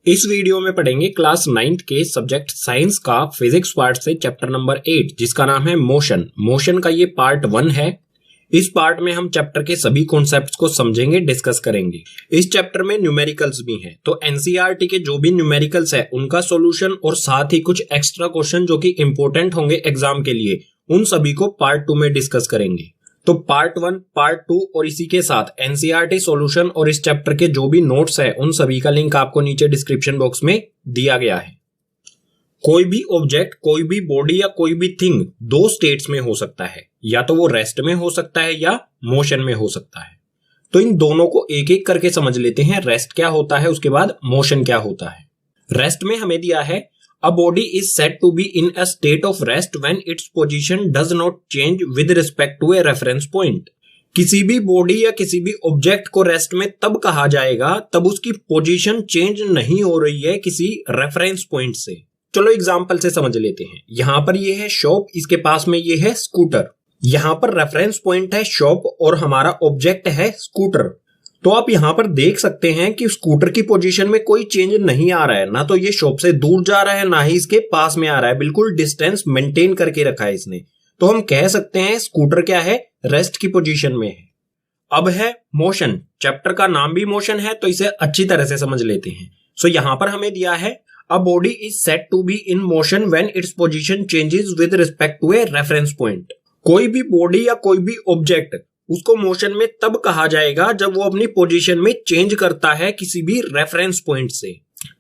इस वीडियो में पढ़ेंगे क्लास 9th के सब्जेक्ट साइंस का फिजिक्स पार्ट से चैप्टर नंबर 8 जिसका नाम है मोशन। मोशन का ये पार्ट 1 है। इस पार्ट में हम चैप्टर के सभी कॉन्सेप्ट्स को समझेंगे, डिस्कस करेंगे। इस चैप्टर में न्यूमेरिकल्स भी हैं, तो एनसीईआरटी के जो भी न्यूमेरिकल्स है उनका सॉल्यूशन और साथ ही कुछ एक्स्ट्रा क्वेश्चन जो कि इंपॉर्टेंट होंगे एग्जाम के लिए, उन सभी को पार्ट 2 में डिस्कस करेंगे। तो पार्ट 1, पार्ट 2 और इसी के साथ एनसीईआरटी सॉल्यूशन और इस चैप्टर के जो भी नोट्स है उन सभी का लिंक आपको नीचे डिस्क्रिप्शन बॉक्स में दिया गया है। कोई भी ऑब्जेक्ट, कोई भी बॉडी या कोई भी थिंग दो स्टेट्स में हो सकता है, या तो वो रेस्ट में हो सकता है या मोशन में हो सकता है। तो इन दोनों को एक एक करके समझ लेते हैं। रेस्ट क्या होता है, उसके बाद मोशन क्या होता है। रेस्ट में हमें दिया है A body is said to be in a state of rest when its position does not change with respect to a reference point। किसी भी बॉडी या किसी भी ऑब्जेक्ट को रेस्ट में तब कहा जाएगा तब उसकी पोजीशन चेंज नहीं हो रही है किसी रेफरेंस पॉइंट से। चलो एग्जांपल से समझ लेते हैं। यहां पर ये है शॉप, इसके पास में ये है स्कूटर। यहां पर रेफरेंस पॉइंट है शॉप और हमारा ऑब्जेक्ट है स्कूटर। तो आप यहां पर देख सकते हैं कि स्कूटर की पोजीशन में कोई चेंज नहीं आ रहा है, ना तो ये शॉप से दूर जा रहा है ना ही इसके पास में आ रहा है, बिल्कुल डिस्टेंस मेंटेन करके रखा है इसने। तो हम कह सकते हैं स्कूटर क्या है, रेस्ट की पोजीशन में है। अब है मोशन। चैप्टर का नाम भी मोशन है तो इसे अच्छी तरह से समझ लेते हैं। सो यहां पर हमें दिया है a body is said to be in motion when its position changes with respect to a reference point. कोई भी बॉडी या कोई भी ऑब्जेक्ट उसको मोशन में तब कहा जाएगा जब वो अपनी पोजीशन में चेंज करता है किसी भी रेफरेंस पॉइंट से।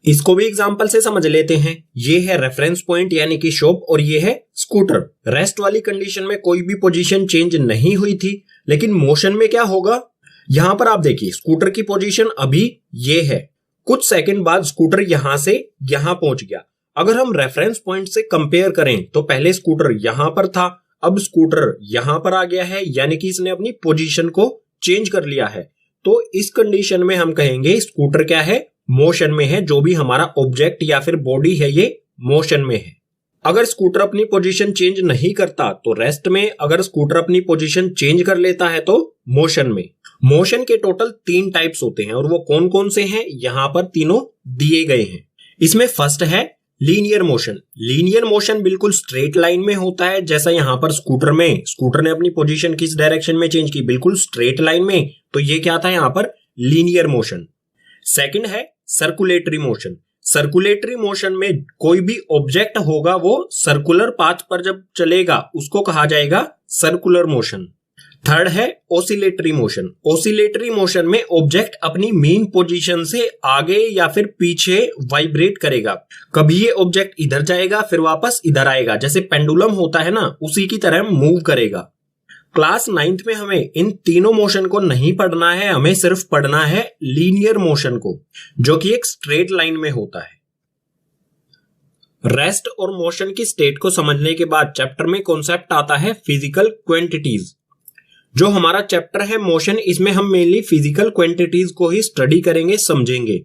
इसको भी एग्जांपल से समझ लेते हैं। ये है रेफरेंस पॉइंट यानी कि शॉप और ये है स्कूटर। रेस्ट वाली कंडीशन में कोई भी पोजीशन चेंज नहीं हुई थी, लेकिन मोशन में क्या होगा, यहां पर आप देखिए स्कूटर की पोजीशन अभी ये है, कुछ सेकंड बाद स्कूटर यहां से यहां पहुंच गया। अगर हम रेफरेंस पॉइंट से कंपेयर करें तो पहले स्कूटर यहां पर था, अब स्कूटर यहां पर आ गया है, यानी कि इसने अपनी पोजीशन को चेंज कर लिया है। तो इस कंडीशन में हम कहेंगे स्कूटर क्या है, मोशन में है। जो भी हमारा ऑब्जेक्ट या फिर बॉडी है ये मोशन में है। अगर स्कूटर अपनी पोजीशन चेंज नहीं करता तो रेस्ट में, अगर स्कूटर अपनी पोजीशन चेंज कर लेता है तो मोशन में। मोशन के टोटल 3 टाइप्स होते हैं और वो कौन कौन से हैं, यहां पर तीनों दिए गए हैं। इसमें फर्स्ट है लीनियर मोशन। लीनियर मोशन बिल्कुल स्ट्रेट लाइन में होता है, जैसा यहां पर स्कूटर ने अपनी पोजीशन किस डायरेक्शन में चेंज की, बिल्कुल स्ट्रेट लाइन में। तो ये क्या था यहां पर, लीनियर मोशन। सेकंड है सर्कुलेटरी मोशन। सर्कुलेटरी मोशन में कोई भी ऑब्जेक्ट होगा वो सर्कुलर पाथ पर जब चलेगा उसको कहा जाएगा सर्कुलर मोशन। थर्ड है ऑसिलेटरी मोशन। ऑसिलेटरी मोशन में ऑब्जेक्ट अपनी मेन पोजीशन से आगे या फिर पीछे वाइब्रेट करेगा। कभी ये ऑब्जेक्ट इधर जाएगा फिर वापस इधर आएगा, जैसे पेंडुलम होता है ना, उसी की तरह मूव करेगा। क्लास 9th में हमें इन तीनों मोशन को नहीं पढ़ना है, हमें सिर्फ पढ़ना है लीनियर मोशन को, जो कि एक स्ट्रेट लाइन में होता है। रेस्ट और मोशन की स्टेट को समझने के बाद चैप्टर में कॉन्सेप्ट आता है फिजिकल क्वांटिटीज। जो हमारा चैप्टर है मोशन, इसमें हम मेनली फिजिकल क्वांटिटीज को ही स्टडी करेंगे, समझेंगे।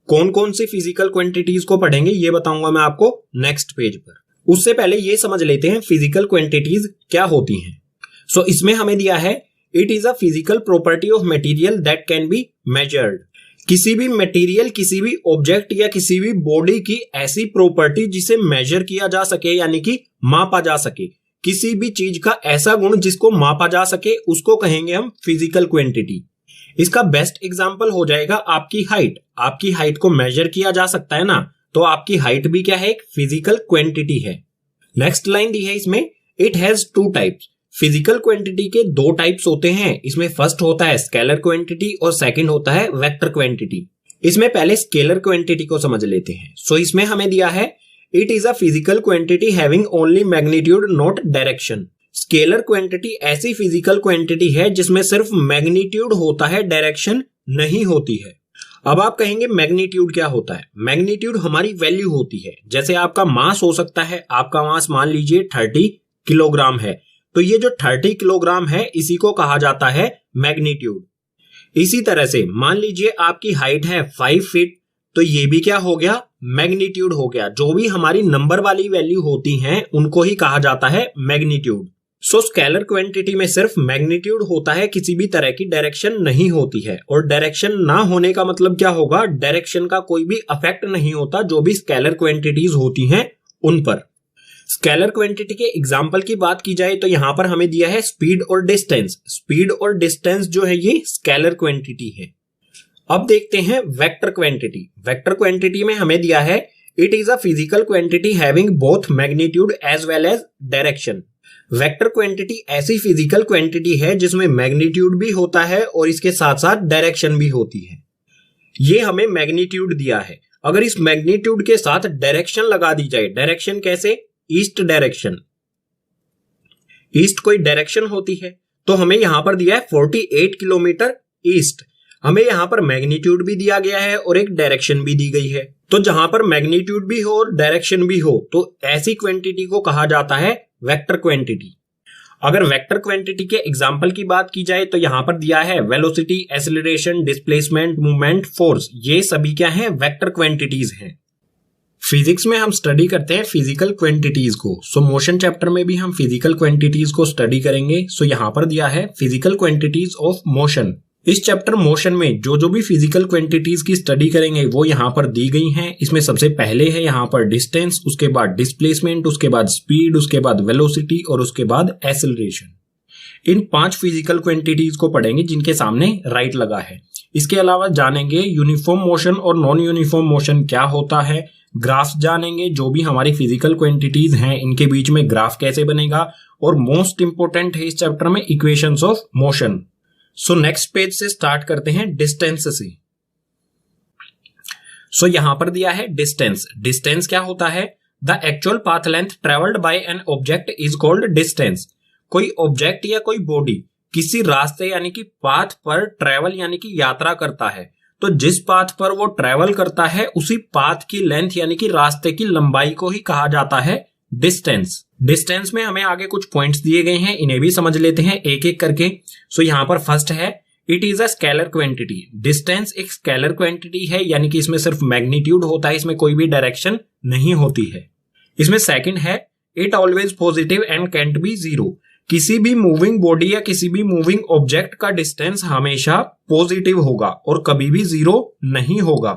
कौन कौन सी फिजिकल क्वांटिटीज को पढ़ेंगे ये बताऊंगा मैं आपको नेक्स्ट पेज पर। उससे पहले ये समझ लेते हैं फिजिकल क्वांटिटीज क्या होती हैं। सो इसमें हमें दिया है it is a physical property of material that can be measured. किसी भी मटेरियल, किसी भी ऑब्जेक्ट या किसी भी बॉडी की ऐसी प्रॉपर्टी जिसे मेजर किया जा सके, यानी कि मापा जा सके। किसी भी चीज का ऐसा गुण जिसको मापा जा सके उसको कहेंगे हम फिजिकल क्वांटिटी। इसका बेस्ट एग्जांपल हो जाएगा आपकी हाइट। आपकी हाइट को मेजर किया जा सकता है ना, तो आपकी हाइट भी क्या है, एक फिजिकल क्वांटिटी है। नेक्स्ट लाइन दी है इसमें, it has 2 types. Physical quantity के 2 टाइप्स होते हैं। इसमें फर्स्ट होता है स्केलर क्वांटिटी और सेकंड होता है वेक्टर क्वांटिटी। इसमें पहले स्केलर क्वांटिटी को समझ लेते हैं। सो इसमें हमें दिया है it is a physical quantity having only magnitude not direction. Scalar quantity ऐसी फिजिकल क्वांटिटी है जिसमें सिर्फ मैग्नीट्यूड होता है, डायरेक्शन नहीं होती है। अब आप कहेंगे मैग्नीट्यूड क्या होता है। मैग्नीट्यूड हमारी वैल्यू होती है। जैसे आपका मास हो सकता है, आपका मास मान लीजिए 30 किलोग्राम है, तो ये जो 30 किलोग्राम है इसी को कहा जाता है मैग्नीट्यूड। इसी तरह से मान लीजिए आपकी हाइट है 5 फीट, तो ये भी क्या हो गया, मैग्नीट्यूड हो गया। जो भी हमारी नंबर वाली वैल्यू होती हैं उनको ही कहा जाता है मैग्नीट्यूड। सो स्केलर क्वांटिटी में सिर्फ मैग्नीट्यूड होता है, किसी भी तरह की डायरेक्शन नहीं होती है। और डायरेक्शन ना होने का मतलब क्या होगा, डायरेक्शन का कोई भी अफेक्ट नहीं होता जो भी स्केलर क्वांटिटीज होती हैं उन पर। स्केलर क्वांटिटी के एग्जांपल की बात की जाए तो यहां पर हमें दिया है स्पीड और डिस्टेंस। स्पीड और डिस्टेंस जो है ये स्केलर क्वांटिटी है। अब देखते हैं वेक्टर क्वांटिटी। वेक्टर क्वांटिटी में हमें दिया है it is a physical quantity having both magnitude as well as direction. Vector quantity ऐसी फिजिकल क्वांटिटी है जिसमें मैग्नीट्यूड भी होता है और इसके साथ साथ डायरेक्शन भी होती है। ये हमें मैग्नीट्यूड दिया है। अगर इस मैग्नीट्यूड के साथ डायरेक्शन लगा दी जाए, डायरेक्शन कैसे, ईस्ट डायरेक्शन, ईस्ट कोई डायरेक्शन होती है, तो हमें यहां पर दिया है 48 किलोमीटर ईस्ट। हमें यहां पर मैग्नीट्यूड भी दिया गया है और एक डायरेक्शन भी दी गई है। तो जहां पर मैग्नीट्यूड भी हो और डायरेक्शन भी हो तो ऐसी क्वांटिटी को कहा जाता है वेक्टर क्वांटिटी। अगर वेक्टर क्वांटिटी के एग्जांपल की बात की जाए तो यहां पर दिया है velocity, acceleration, displacement, movement, force. ये सभी क्या हैं, वेक्टर क्वांटिटीज हैं। फिजिक्स में हम स्टडी करते हैं फिजिकल क्वांटिटीज को। सो मोशन चैप्टर में भी हम फिजिकल क्वांटिटीज को स्टडी करेंगे। सो यहां पर दिया है फिजिकल क्वांटिटीज ऑफ मोशन। इस चैप्टर मोशन में जो भी फिजिकल क्वांटिटीज की स्टडी करेंगे वो यहाँ पर दी गई हैं। इसमें सबसे पहले है यहाँ पर डिस्टेंस, उसके बाद डिस्प्लेसमेंट, उसके बाद स्पीड, उसके बाद वेलोसिटी और उसके बाद एक्सेलरेशन। इन 5 फिजिकल क्वांटिटीज को पढ़ेंगे जिनके सामने राइट लगा है। इसके अलावा जानेंगे यूनिफॉर्म मोशन और नॉन यूनिफॉर्म मोशन क्या होता है, ग्राफ जानेंगे, जो भी हमारी फिजिकल क्वांटिटीज हैं इनके बीच में ग्राफ कैसे बनेगा, और मोस्ट इंपोर्टेंट है इस चैप्टर में equations of motion. So next page से स्टार्ट करते हैं डिस्टेंस से। सो यहां पर दिया है डिस्टेंस। डिस्टेंस क्या होता है, the actual path length travelled by an object is called distance. कोई ऑब्जेक्ट या कोई बॉडी किसी रास्ते यानी कि पाथ पर ट्रेवल यानी कि यात्रा करता है, तो जिस पाथ पर वो ट्रेवल करता है उसी पाथ की लेंथ यानी कि रास्ते की लंबाई को ही कहा जाता है डिस्टेंस। डिस्टेंस में हमें आगे कुछ पॉइंट्स दिए गए हैं, इन्हें भी समझ लेते हैं एक एक करके। सो यहां पर फर्स्ट है it is a scalar quantity. Distance एक स्केलर क्वांटिटी है यानी कि इसमें सिर्फ मैग्नीट्यूड होता है, इसमें कोई भी डायरेक्शन नहीं होती है। इसमें सेकंड है it always positive and cantt B zero. किसी भी मूविंग बॉडी या किसी भी मूविंग ऑब्जेक्ट का डिस्टेंस हमेशा पॉजिटिव होगा और कभी भी जीरो नहीं होगा।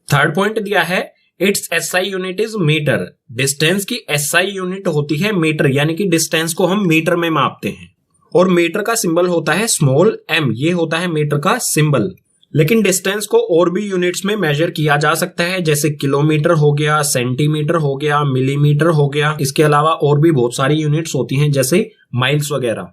थर्ड पॉइंट दिया है its SI unit is metre. Distance की एसआई यूनिट होती है मीटर, यानी कि डिस्टेंस को हम मीटर में मापते हैं और मीटर का सिंबल होता है स्मॉल m। ये होता है मीटर का सिंबल। लेकिन डिस्टेंस को और भी यूनिट्स में मेजर किया जा सकता है, जैसे किलोमीटर हो गया, सेंटीमीटर हो गया, मिलीमीटर हो गया। इसके अलावा और भी बहुत सारी यूनिट्स होती हैं जैसे माइल्स वगैरह।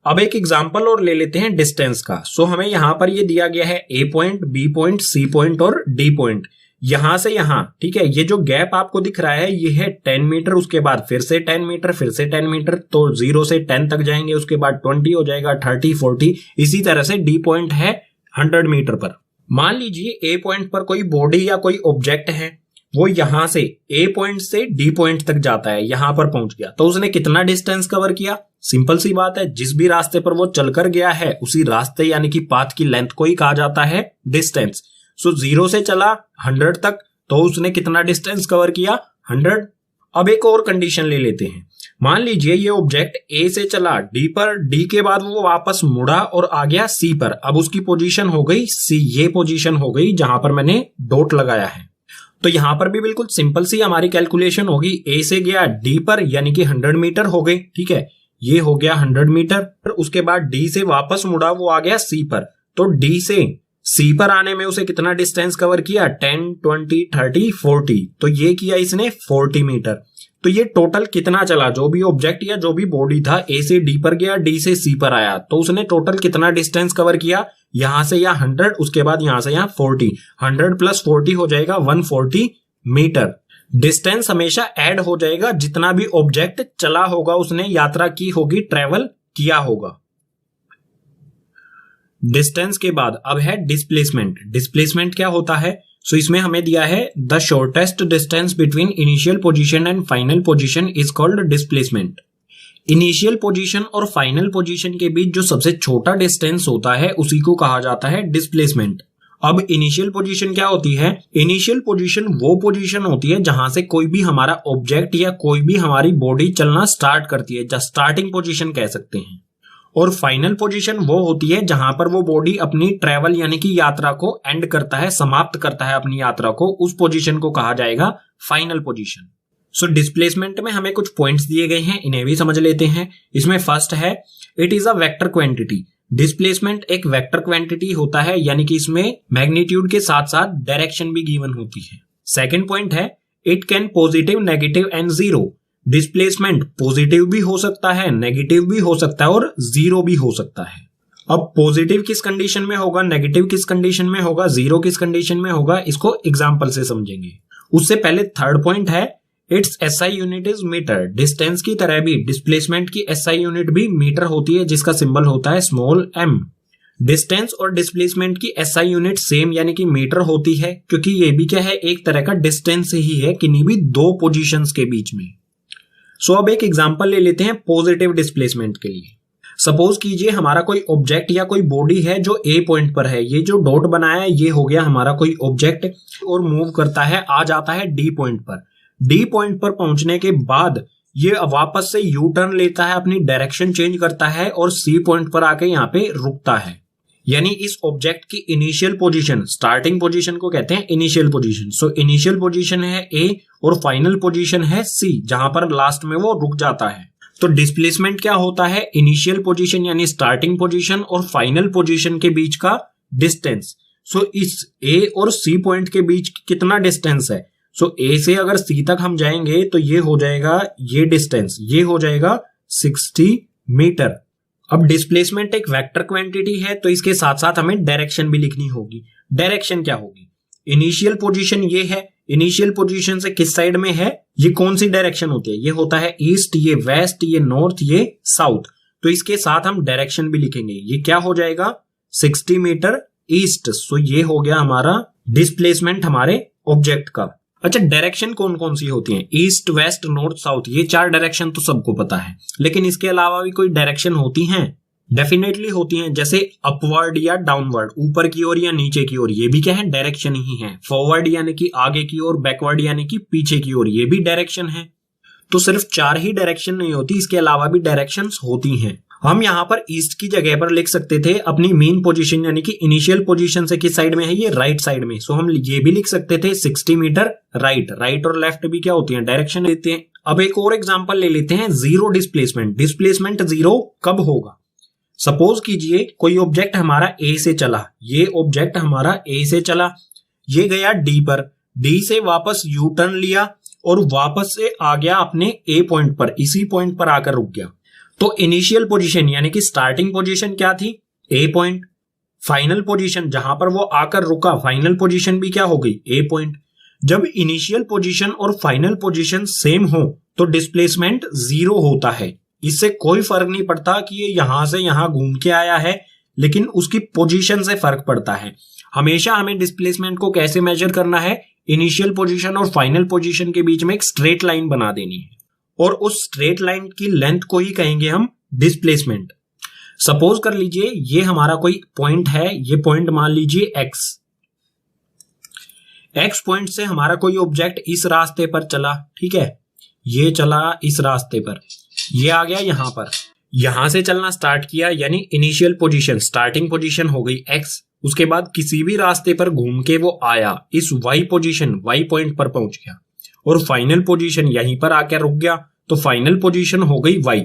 अब एक एग्जांपल और ले लेते हैं डिस्टेंस का। सो हमें यहां पर ये दिया गया है A point, B point, C point और D पॉइंट। यहां से यहां, ठीक है, ये जो गैप आपको दिख रहा है ये है 10 मीटर, उसके बाद फिर से 10 मीटर, फिर से 10 मीटर, तो 0 से 10 तक जाएंगे, उसके बाद 20 हो जाएगा, 30, 40। इसी तरह से D पॉइंट है 100 मीटर पर। मान लीजिए A पॉइंट पर कोई बॉडी या कोई ऑब्जेक्ट है, वो यहां से A पॉइंट से D पॉइंट तक जाता है, यहां पर पहुंच गया, तो उसने कितना डिस्टेंस कवर किया। सिंपल सी बात है, जिस भी रास्ते पर वो चलकर गया है उसी रास्ते यानी कि पाथ की लेंथ को ही कहा जाता है डिस्टेंस। सो 0 से चला 100 तक, तो उसने कितना डिस्टेंस कवर किया, 100। अब एक और कंडीशन ले लेते हैं। मान लीजिए ये ऑब्जेक्ट A से चला D पर, D के बाद वो वापस मुड़ा और आ गया C पर। अब उसकी पोजीशन हो गई C, ये पोजीशन हो गई जहां पर मैंने डॉट लगाया है। तो यहां पर भी बिल्कुल सिंपल सी हमारी कैलकुलेशन होगी। A से गया D पर यानी कि 100 मीटर हो गई, ठीक है, ये हो गया 100 मीटर। उसके बाद D से वापस मुड़ा, वो आ गया C पर, तो D से C पर आने में उसे कितना डिस्टेंस कवर किया, 10, 20, 30, 40। तो ये किया इसने 40 मीटर। तो ये टोटल कितना चला, जो भी ऑब्जेक्ट या जो भी बॉडी था A से D पर गया, D से C पर आया, तो उसने टोटल कितना डिस्टेंस कवर किया, यहां से यहाँ 100, उसके बाद यहां से यहाँ 40। 100 प्लस 40 हो जाएगा 140 मीटर। डिस्टेंस हमेशा ऐड हो जाएगा जितना भी ऑब्जेक्ट चला होगा, उसने यात्रा की होगी, ट्रेवल किया होगा। डिस्टेंस के बाद अब है डिस्प्लेसमेंट। डिस्प्लेसमेंट क्या होता है, सो इसमें हमें दिया है the shortest distance between initial position and final position is called displacement. Initial position और फाइनल पोजीशन के बीच जो सबसे छोटा डिस्टेंस होता है उसी को कहा जाता है डिस्प्लेसमेंट। अब इनिशियल पोजीशन क्या होती है? इनिशियल पोजीशन वो पोजीशन होती है जहां से कोई भी हमारा ऑब्जेक्ट या कोई भी हमारी बॉडी चलना स्टार्ट करती है, स्टार्टिंग पोजीशन कह सकते हैं। और फाइनल पोजीशन वो होती है जहां पर वो बॉडी अपनी ट्रेवल यानी कि यात्रा को एंड करता है, समाप्त करता है अपनी यात्रा को, उस पोजीशन को कहा जाएगा फाइनल पोजीशन। सो डिस्प्लेसमेंट में हमें कुछ पॉइंट्स दिए गए हैं, इन्हें भी समझ लेते हैं। इसमें फर्स्ट है it is a vector quantity. Displacement एक वेक्टर क्वांटिटी होता है, यानी कि इसमें मैग्नीट्यूड के साथ साथ डायरेक्शन भी गिवन होती है। सेकंड पॉइंट है it can positive, negative and zero. Displacement positive भी हो सकता है, नेगेटिव भी हो सकता है और जीरो भी हो सकता है। अब पॉजिटिव किस कंडीशन में होगा, नेगेटिव किस कंडीशन में होगा, जीरो किस कंडीशन में होगा, इसको एग्जाम्पल से समझेंगे। उससे पहले थर्ड पॉइंट है its SI unit is metre. Distance की तरह भी डिस्प्लेसमेंट की एसआई यूनिट भी मीटर होती है, जिसका सिंबल होता है स्मॉल m। डिस्टेंस और डिस्प्लेसमेंट की एसआई यूनिट सेम यानी कि मीटर होती है, क्योंकि ये भी क्या है, एक तरह का डिस्टेंस ही है किन्हीं भी दो पोजीशंस के बीच में। सो अब एक एग्जांपल ले लेते हैं पॉजिटिव डिस्प्लेसमेंट के लिए। सपोज कीजिए हमारा कोई ऑब्जेक्ट या कोई बॉडी है जो ए पॉइंट पर है। ये जो डॉट बनाया है ये हो गया हमारा कोई ऑब्जेक्ट, और मूव करता है, आ जाता है डी पॉइंट पर। डी पॉइंट पर पहुंचने के बाद ये वापस से यू टर्न लेता है, अपनी डायरेक्शन चेंज करता है और सी पॉइंट पर आके यहाँ पे रुकता है। यानी इस ऑब्जेक्ट की इनिशियल पोजीशन, स्टार्टिंग पोजीशन को कहते हैं initial position. So initial position है ए और फाइनल पोजीशन है सी, जहां पर लास्ट में वो रुक जाता है। तो डिस्प्लेसमेंट क्या होता है? इनिशियल पोजीशन यानी स्टार्टिंग पोजीशन और फाइनल पोजीशन के बीच का डिस्टेंस। सो इस ए और सी पॉइंट के बीच कितना डिस्टेंस है? सो ए से अगर सी तक हम जाएंगे तो ये हो जाएगा, ये डिस्टेंस ये हो जाएगा 60 मीटर। अब डिस्प्लेसमेंट एक वेक्टर क्वांटिटी है, तो इसके साथ साथ हमें डायरेक्शन भी लिखनी होगी। डायरेक्शन क्या होगी? इनिशियल पोजीशन ये है, इनिशियल पोजीशन से किस साइड में है, ये कौन सी डायरेक्शन होती है? ये होता है ईस्ट, ये वेस्ट, ये नॉर्थ, ये साउथ। तो इसके साथ हम डायरेक्शन भी लिखेंगे। ये क्या हो जाएगा? 60 मीटर ईस्ट। सो ये हो गया हमारा डिस्प्लेसमेंट हमारे ऑब्जेक्ट का। अच्छा, डायरेक्शन कौन कौन सी होती हैं? ईस्ट, वेस्ट, नॉर्थ, साउथ, ये चार डायरेक्शन तो सबको पता है, लेकिन इसके अलावा भी कोई डायरेक्शन होती हैं? डेफिनेटली होती हैं, जैसे अपवर्ड या डाउनवर्ड, ऊपर की ओर या नीचे की ओर, ये भी क्या है? डायरेक्शन ही है। फॉरवर्ड यानी कि आगे की ओर, बैकवर्ड यानी कि पीछे की ओर, ये भी डायरेक्शन है। तो सिर्फ चार ही डायरेक्शन नहीं होती, इसके अलावा भी डायरेक्शंस होती हैं। हम यहाँ पर ईस्ट की जगह पर लिख सकते थे अपनी मेन पोजीशन, यानी कि इनिशियल पोजीशन से किस साइड में है? ये राइट साइड में। सो हम ये भी लिख सकते थे 60 मीटर राइट। राइट और लेफ्ट भी क्या होती है? डायरेक्शन लेते हैं। अब एक और एग्जांपल ले लेते हैं, जीरो डिस्प्लेसमेंट। डिस्प्लेसमेंट जीरो कब होगा? सपोज कीजिए कोई ऑब्जेक्ट हमारा ए से चला, ये ऑब्जेक्ट हमारा ए से चला, ये गया डी पर, डी से वापस यू टर्न लिया और वापस से आ गया अपने ए पॉइंट पर, इसी पॉइंट पर आकर रुक गया। तो इनिशियल पोजीशन यानी कि स्टार्टिंग पोजीशन क्या थी? ए पॉइंट। फाइनल पोजीशन जहां पर वो आकर रुका, फाइनल पोजीशन भी क्या हो गई? ए पॉइंट। जब इनिशियल पोजीशन और फाइनल पोजीशन सेम हो तो डिस्प्लेसमेंट जीरो होता है। इससे कोई फर्क नहीं पड़ता कि ये यहां से यहां घूम के आया है, लेकिन उसकी पोजीशन से फर्क पड़ता है। हमेशा हमें डिस्प्लेसमेंट को कैसे मेजर करना है? इनिशियल पोजीशन और फाइनल पोजीशन के बीच में एक स्ट्रेट लाइन बना देनी है, और उस स्ट्रेट लाइन की लेंथ को ही कहेंगे हम डिस्प्लेसमेंट। सपोज कर लीजिए ये हमारा कोई पॉइंट है, ये पॉइंट मान लीजिए एक्स। एक्स पॉइंट से हमारा कोई ऑब्जेक्ट इस रास्ते पर चला, ठीक है, ये चला इस रास्ते पर, ये आ गया यहां पर, यहां से चलना स्टार्ट किया, यानी इनिशियल पोजीशन, स्टार्टिंग पोजीशन हो गई एक्स। उसके बाद किसी भी रास्ते पर घूम के वो आया, इस वाई पोजीशन, वाई पॉइंट पर पहुंच गया, और फाइनल पोजीशन यहीं पर आकर रुक गया, तो फाइनल पोजीशन हो गई वाई।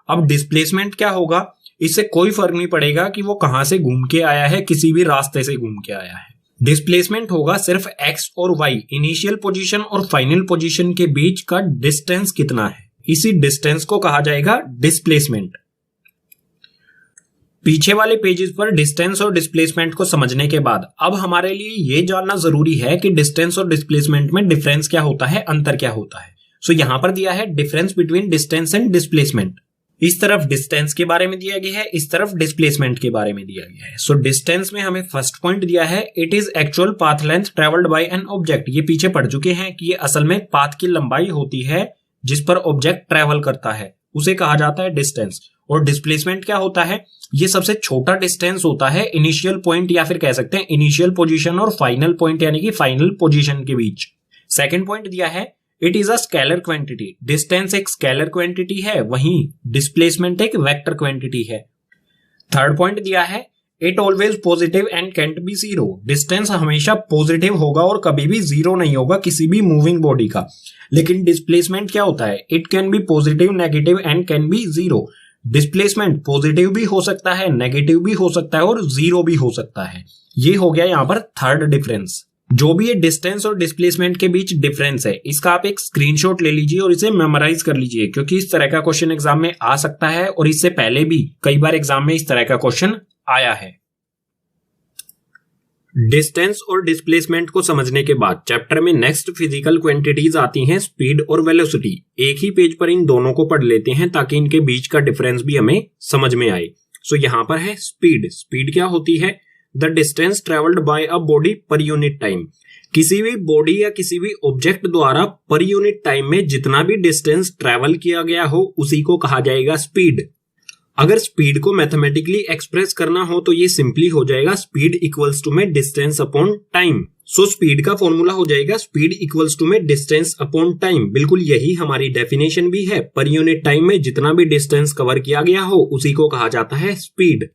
अब डिस्प्लेसमेंट क्या होगा? इससे कोई फर्क नहीं पड़ेगा कि वो कहां से घूम के आया है, किसी भी रास्ते से घूम के आया है। डिस्प्लेसमेंट होगा सिर्फ एक्स और वाई, इनिशियल पोजीशन और फाइनल पोजीशन के बीच का डिस्टेंस कितना है, इसी डिस्टेंस को कहा जाएगा डिस्प्लेसमेंट। पीछे वाले पेजेस पर डिस्टेंस और डिस्प्लेसमेंट को समझने के बाद अब हमारे लिए ये जानना जरूरी है कि डिस्टेंस और डिस्प्लेसमेंट में डिफरेंस क्या होता है, अंतर क्या होता है। सो यहां पर दिया है difference between distance and displacement. इस तरफ डिस्टेंस के बारे में दिया गया है, इस तरफ डिस्प्लेसमेंट के बारे में दिया गया है। सो डिस्टेंस में हमें फर्स्ट पॉइंट दिया है, it is actual path length travelled by an object. ये पीछे पढ़ चुके हैं कि ये असल में पाथ की लंबाई होती है जिस पर ऑब्जेक्ट ट्रेवल करता है। उसे कहा जाता है डिस्टेंस। और डिस्प्लेसमेंट क्या होता है, ये सबसे छोटा डिस्टेंस होता है इनिशियल पॉइंट या फिर कह सकते हैं इनिशियल पोजीशन और फाइनल पॉइंट यानी कि फाइनल पोजीशन के बीच। सेकंड पॉइंट दिया है it is a scalar quantity. Distance एक स्केलर क्वांटिटी है, वहीं डिस्प्लेसमेंट एक वेक्टर क्वांटिटी है। थर्ड पॉइंट दिया है it always positive and cantt B zero. Distance हमेशा पॉजिटिव होगा और कभी भी जीरो नहीं होगा किसी भी मूविंग बॉडी का। लेकिन डिस्प्लेसमेंट क्या होता है, it can be positive, negative and can be zero. Displacement positive भी हो सकता है, नेगेटिव भी हो सकता है और जीरो भी हो सकता है। ये हो गया यहां पर थर्ड डिफरेंस। जो भी ये डिस्टेंस और डिस्प्लेसमेंट के बीच डिफरेंस है, इसका आप एक स्क्रीनशॉट ले लीजिए और इसे मेमोराइज कर लीजिए, क्योंकि इस तरह का क्वेश्चन एग्जाम में आ सकता है और इससे पहले भी कई बार एग्जाम में इस तरह का क्वेश्चन आया है। डिस्टेंस और डिस्प्लेसमेंट को समझने के बाद चैप्टर में नेक्स्ट फिजिकल क्वांटिटीज आती हैं, स्पीड और वेलोसिटी। एक ही पेज पर इन दोनों को पढ़ लेते हैं ताकि इनके बीच का डिफरेंस भी हमें समझ में आए। सो यहां पर है स्पीड। स्पीड क्या होती है, the distance travelled by a body per unit time. किसी भी बॉडी या किसी भी ऑब्जेक्ट द्वारा पर यूनिट टाइम में जितना भी डिस्टेंस ट्रेवल किया गया हो उसी को कहा जाएगा स्पीड। अगर स्पीड को मैथमेटिकली एक्सप्रेस करना हो तो ये सिंपली हो जाएगा स्पीड इक्वल्स टू में distance upon time. So speed का फॉर्मूला हो जाएगा स्पीड इक्वल्स टू में डिस्टेंस अपॉन टाइम। बिल्कुल यही हमारी डेफिनेशन भी है, पर यूनिट टाइम में जितना भी डिस्टेंस कवर किया गया हो उसी को कहा जाता है स्पीड।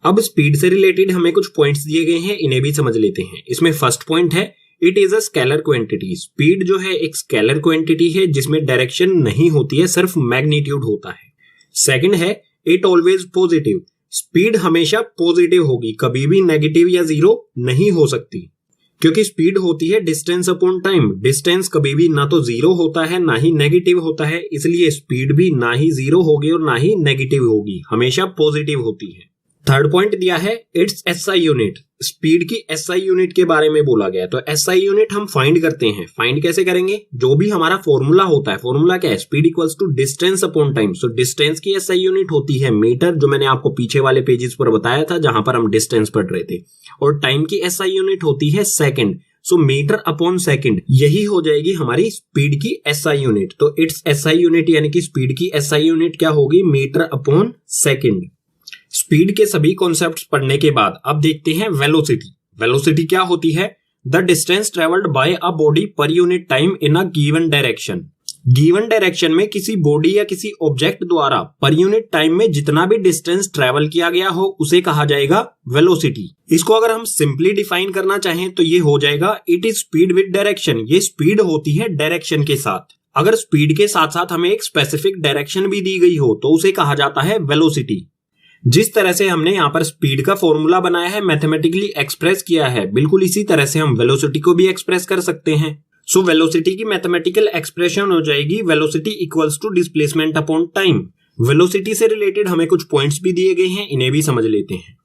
अब स्पीड से रिलेटेड हमें कुछ पॉइंट्स दिए गए हैं, इन्हें भी समझ लेते हैं। इसमें फर्स्ट पॉइंट है it is a scalar quantity. Speed जो है एक स्केलर क्वांटिटी है जिसमें डायरेक्शन नहीं होती है, सिर्फ मैग्नीट्यूड होता है। सेकंड है इट ऑलवेज पॉजिटिव। स्पीड हमेशा पॉजिटिव होगी, कभी भी नेगेटिव या जीरो नहीं हो सकती, क्योंकि स्पीड होती है डिस्टेंस अपॉन टाइम। डिस्टेंस कभी भी ना तो जीरो होता है ना ही नेगेटिव होता है, इसलिए स्पीड भी ना ही जीरो होगी और ना ही नेगेटिव होगी, हमेशा पॉजिटिव होती है। थर्ड पॉइंट दिया है इट्स एसआई यूनिट। स्पीड की एसआई यूनिट के बारे में बोला गया है, तो एसआई यूनिट हम फाइंड करते हैं। फाइंड कैसे करेंगे, जो भी हमारा फॉर्मूला होता है, फॉर्मूला क्या है, speed equals to distance upon time. So distance की एसआई यूनिट होती है मीटर, जो मैंने आपको पीछे वाले पेजेस पर बताया था जहां पर हम डिस्टेंस पढ़ रहे थे। और टाइम की एसआई यूनिट होती है सेकंड। सो मीटर अपॉन सेकंड, यही हो जाएगी हमारी स्पीड की एसआई यूनिट। तो इट्स एसआई यूनिट यानी कि स्पीड की एसआई यूनिट क्या होगी, मीटर अपॉन सेकंड। स्पीड के सभी कॉन्सेप्ट्स पढ़ने के बाद अब देखते हैं वेलोसिटी। वेलोसिटी क्या होती है, the distance travelled by a body per unit time in a given direction. Given direction में किसी बॉडी या किसी ऑब्जेक्ट द्वारा पर यूनिट टाइम में जितना भी डिस्टेंस ट्रेवल किया गया हो उसे कहा जाएगा वेलोसिटी। इसको अगर हम सिंपली डिफाइन करना चाहें तो ये हो जाएगा it is speed with direction. ये स्पीड होती है डायरेक्शन के साथ। अगर स्पीड के साथ साथ हमें एक स्पेसिफिक डायरेक्शन भी दी गई हो तो उसे कहा जाता है वेलोसिटी। जिस तरह से हमने यहाँ पर स्पीड का फॉर्मूला बनाया है, मैथमेटिकली एक्सप्रेस किया है, बिल्कुल इसी तरह से हम वेलोसिटी को भी एक्सप्रेस कर सकते हैं। सो वेलोसिटी की मैथमेटिकल एक्सप्रेशन हो जाएगी velocity equals to displacement upon time. Velocity से रिलेटेड हमें कुछ पॉइंट्स भी दिए गए हैं, इन्हें भी समझ लेते हैं।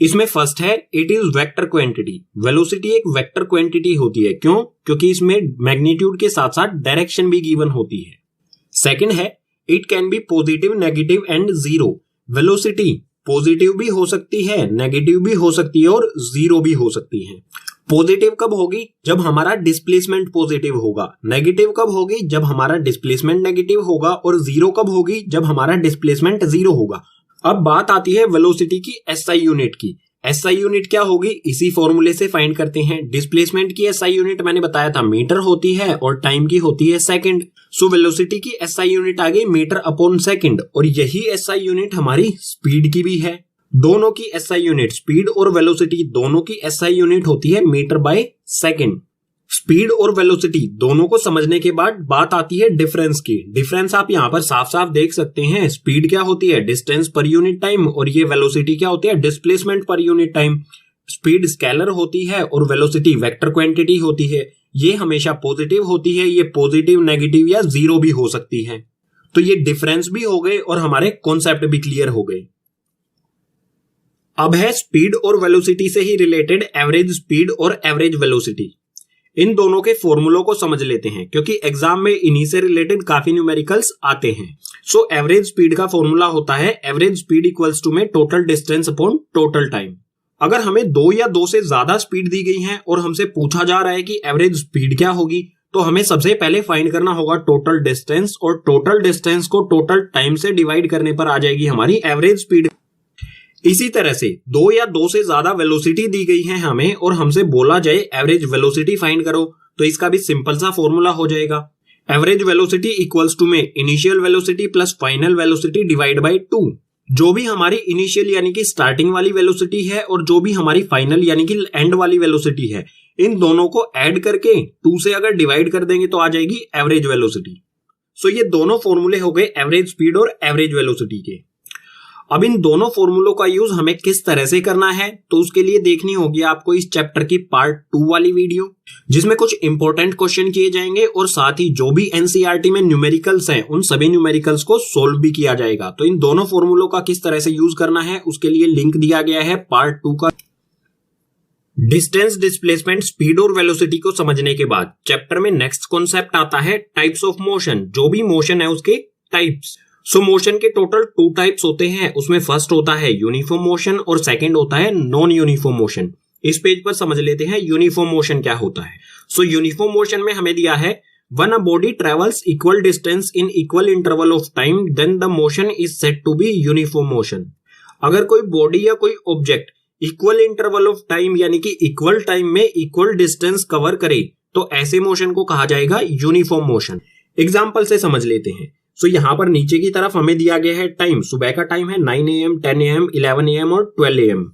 इसमें फर्स्ट है it is vector quantity. Velocity एक वेक्टर क्वांटिटी होती है, क्यों, क्योंकि इसमें मैग्नीट्यूड के साथ साथ डायरेक्शन भी गिवन होती है। सेकंड है it can be positive, negative and zero. Velocity positive भी हो सकती है, नेगेटिव भी हो सकती है और जीरो भी हो सकती है। पॉजिटिव कब होगी, जब हमारा डिस्प्लेसमेंट पॉजिटिव होगा। नेगेटिव कब होगी, जब हमारा डिस्प्लेसमेंट नेगेटिव होगा। और जीरो कब होगी, जब हमारा डिस्प्लेसमेंट जीरो होगा। अब बात आती है वेलोसिटी की एसआई यूनिट की। एसआई यूनिट क्या होगी, इसी फॉर्मूले से फाइंड करते हैं। डिस्प्लेसमेंट की एसआई यूनिट मैंने बताया था मीटर होती है और टाइम की होती है सेकंड। सो वेलोसिटी की एसआई यूनिट आ गई मीटर अपॉन सेकंड, और यही एसआई यूनिट हमारी स्पीड की भी है। दोनों की एसआई यूनिट, स्पीड और वेलोसिटी दोनों की एसआई यूनिट होती है मीटर बाय सेकंड। स्पीड और वेलोसिटी दोनों को समझने के बाद बात आती है डिफरेंस की। डिफरेंस आप यहाँ पर साफ साफ देख सकते हैं। स्पीड क्या होती है, डिस्टेंस पर यूनिट टाइम, और ये वेलोसिटी क्या होती है, displacement per unit time. Speed scalar होती है और वेलोसिटी वेक्टर क्वांटिटी होती है। ये हमेशा पॉजिटिव होती है, ये पॉजिटिव, नेगेटिव या जीरो भी हो सकती है। तो ये डिफरेंस भी हो गए और हमारे कॉन्सेप्ट भी क्लियर हो गए। अब है स्पीड और वेलोसिटी से ही रिलेटेड एवरेज स्पीड और एवरेज वेलोसिटी। इन दोनों के फॉर्मूलों को समझ लेते हैं, क्योंकि एग्जाम में इन्हीं से रिलेटेड काफी न्यूमेरिकल्स आते हैं। सो एवरेज स्पीड का फॉर्मूला होता है एवरेज स्पीड इक्वल्स टू में total distance upon total time. अगर हमें 2 या 2 से ज्यादा स्पीड दी गई है और हमसे पूछा जा रहा है कि एवरेज स्पीड क्या होगी, तो हमें सबसे पहले फाइंड करना होगा टोटल डिस्टेंस, और टोटल डिस्टेंस को टोटल टाइम से डिवाइड करने पर आ जाएगी हमारी एवरेज स्पीड। इसी तरह से दो या दो से ज्यादा वेलोसिटी दी गई है हमें और हमसे बोला जाए एवरेज वेलोसिटी फाइंड करो, तो इसका भी सिंपल सा फॉर्मूला हो जाएगा। एवरेज वेलोसिटी इक्वल्स टू में initial velocity plus final velocity divide by 2। जो भी हमारी इनिशियल यानी कि स्टार्टिंग वाली वेलोसिटी है और जो भी हमारी फाइनल यानी कि एंड वाली वेलोसिटी है, इन दोनों को ऐड करके 2 से अगर डिवाइड कर देंगे तो आ जाएगी एवरेज वेलोसिटी। सो ये दोनों फॉर्मूले हो गए एवरेज स्पीड और एवरेज वेलोसिटी के। अब इन दोनों फॉर्मूलों का यूज हमें किस तरह से करना है, तो उसके लिए देखनी होगी आपको इस चैप्टर की पार्ट 2 वाली वीडियो, जिसमें कुछ इंपॉर्टेंट क्वेश्चन किए जाएंगे और साथ ही जो भी एनसीईआरटी में न्यूमेरिकल्स हैं उन सभी न्यूमेरिकल्स को सोल्व भी किया जाएगा। तो इन दोनों फॉर्मूलों का किस तरह से यूज करना है उसके लिए लिंक दिया गया है पार्ट 2 का। डिस्टेंस, डिस्प्लेसमेंट, स्पीड और वेलोसिटी को समझने के बाद चैप्टर में नेक्स्ट कॉन्सेप्ट आता है टाइप्स ऑफ मोशन। जो भी मोशन है उसके टाइप्स। सो मोशन के टोटल 2 टाइप्स होते हैं, उसमें फर्स्ट होता है यूनिफॉर्म मोशन और सेकंड होता है नॉन यूनिफॉर्म मोशन। इस पेज पर समझ लेते हैं यूनिफॉर्म मोशन क्या होता है। सो यूनिफॉर्म मोशन में हमें दिया है when a body travels equal distance in equal interval of time then the motion is said to be uniform motion। अगर कोई बॉडी या कोई object equal interval of time यानी कि इक्वल टाइम में इक्वल डिस्टेंस कवर करे तो ऐसे मोशन को कहा जाएगा यूनिफॉर्म मोशन। एग्जाम्पल से समझ लेते हैं। सो यहाँ पर नीचे की तरफ हमें दिया गया है टाइम, सुबह का टाइम है 9 AM, 10 AM, 11 AM और 12 AM,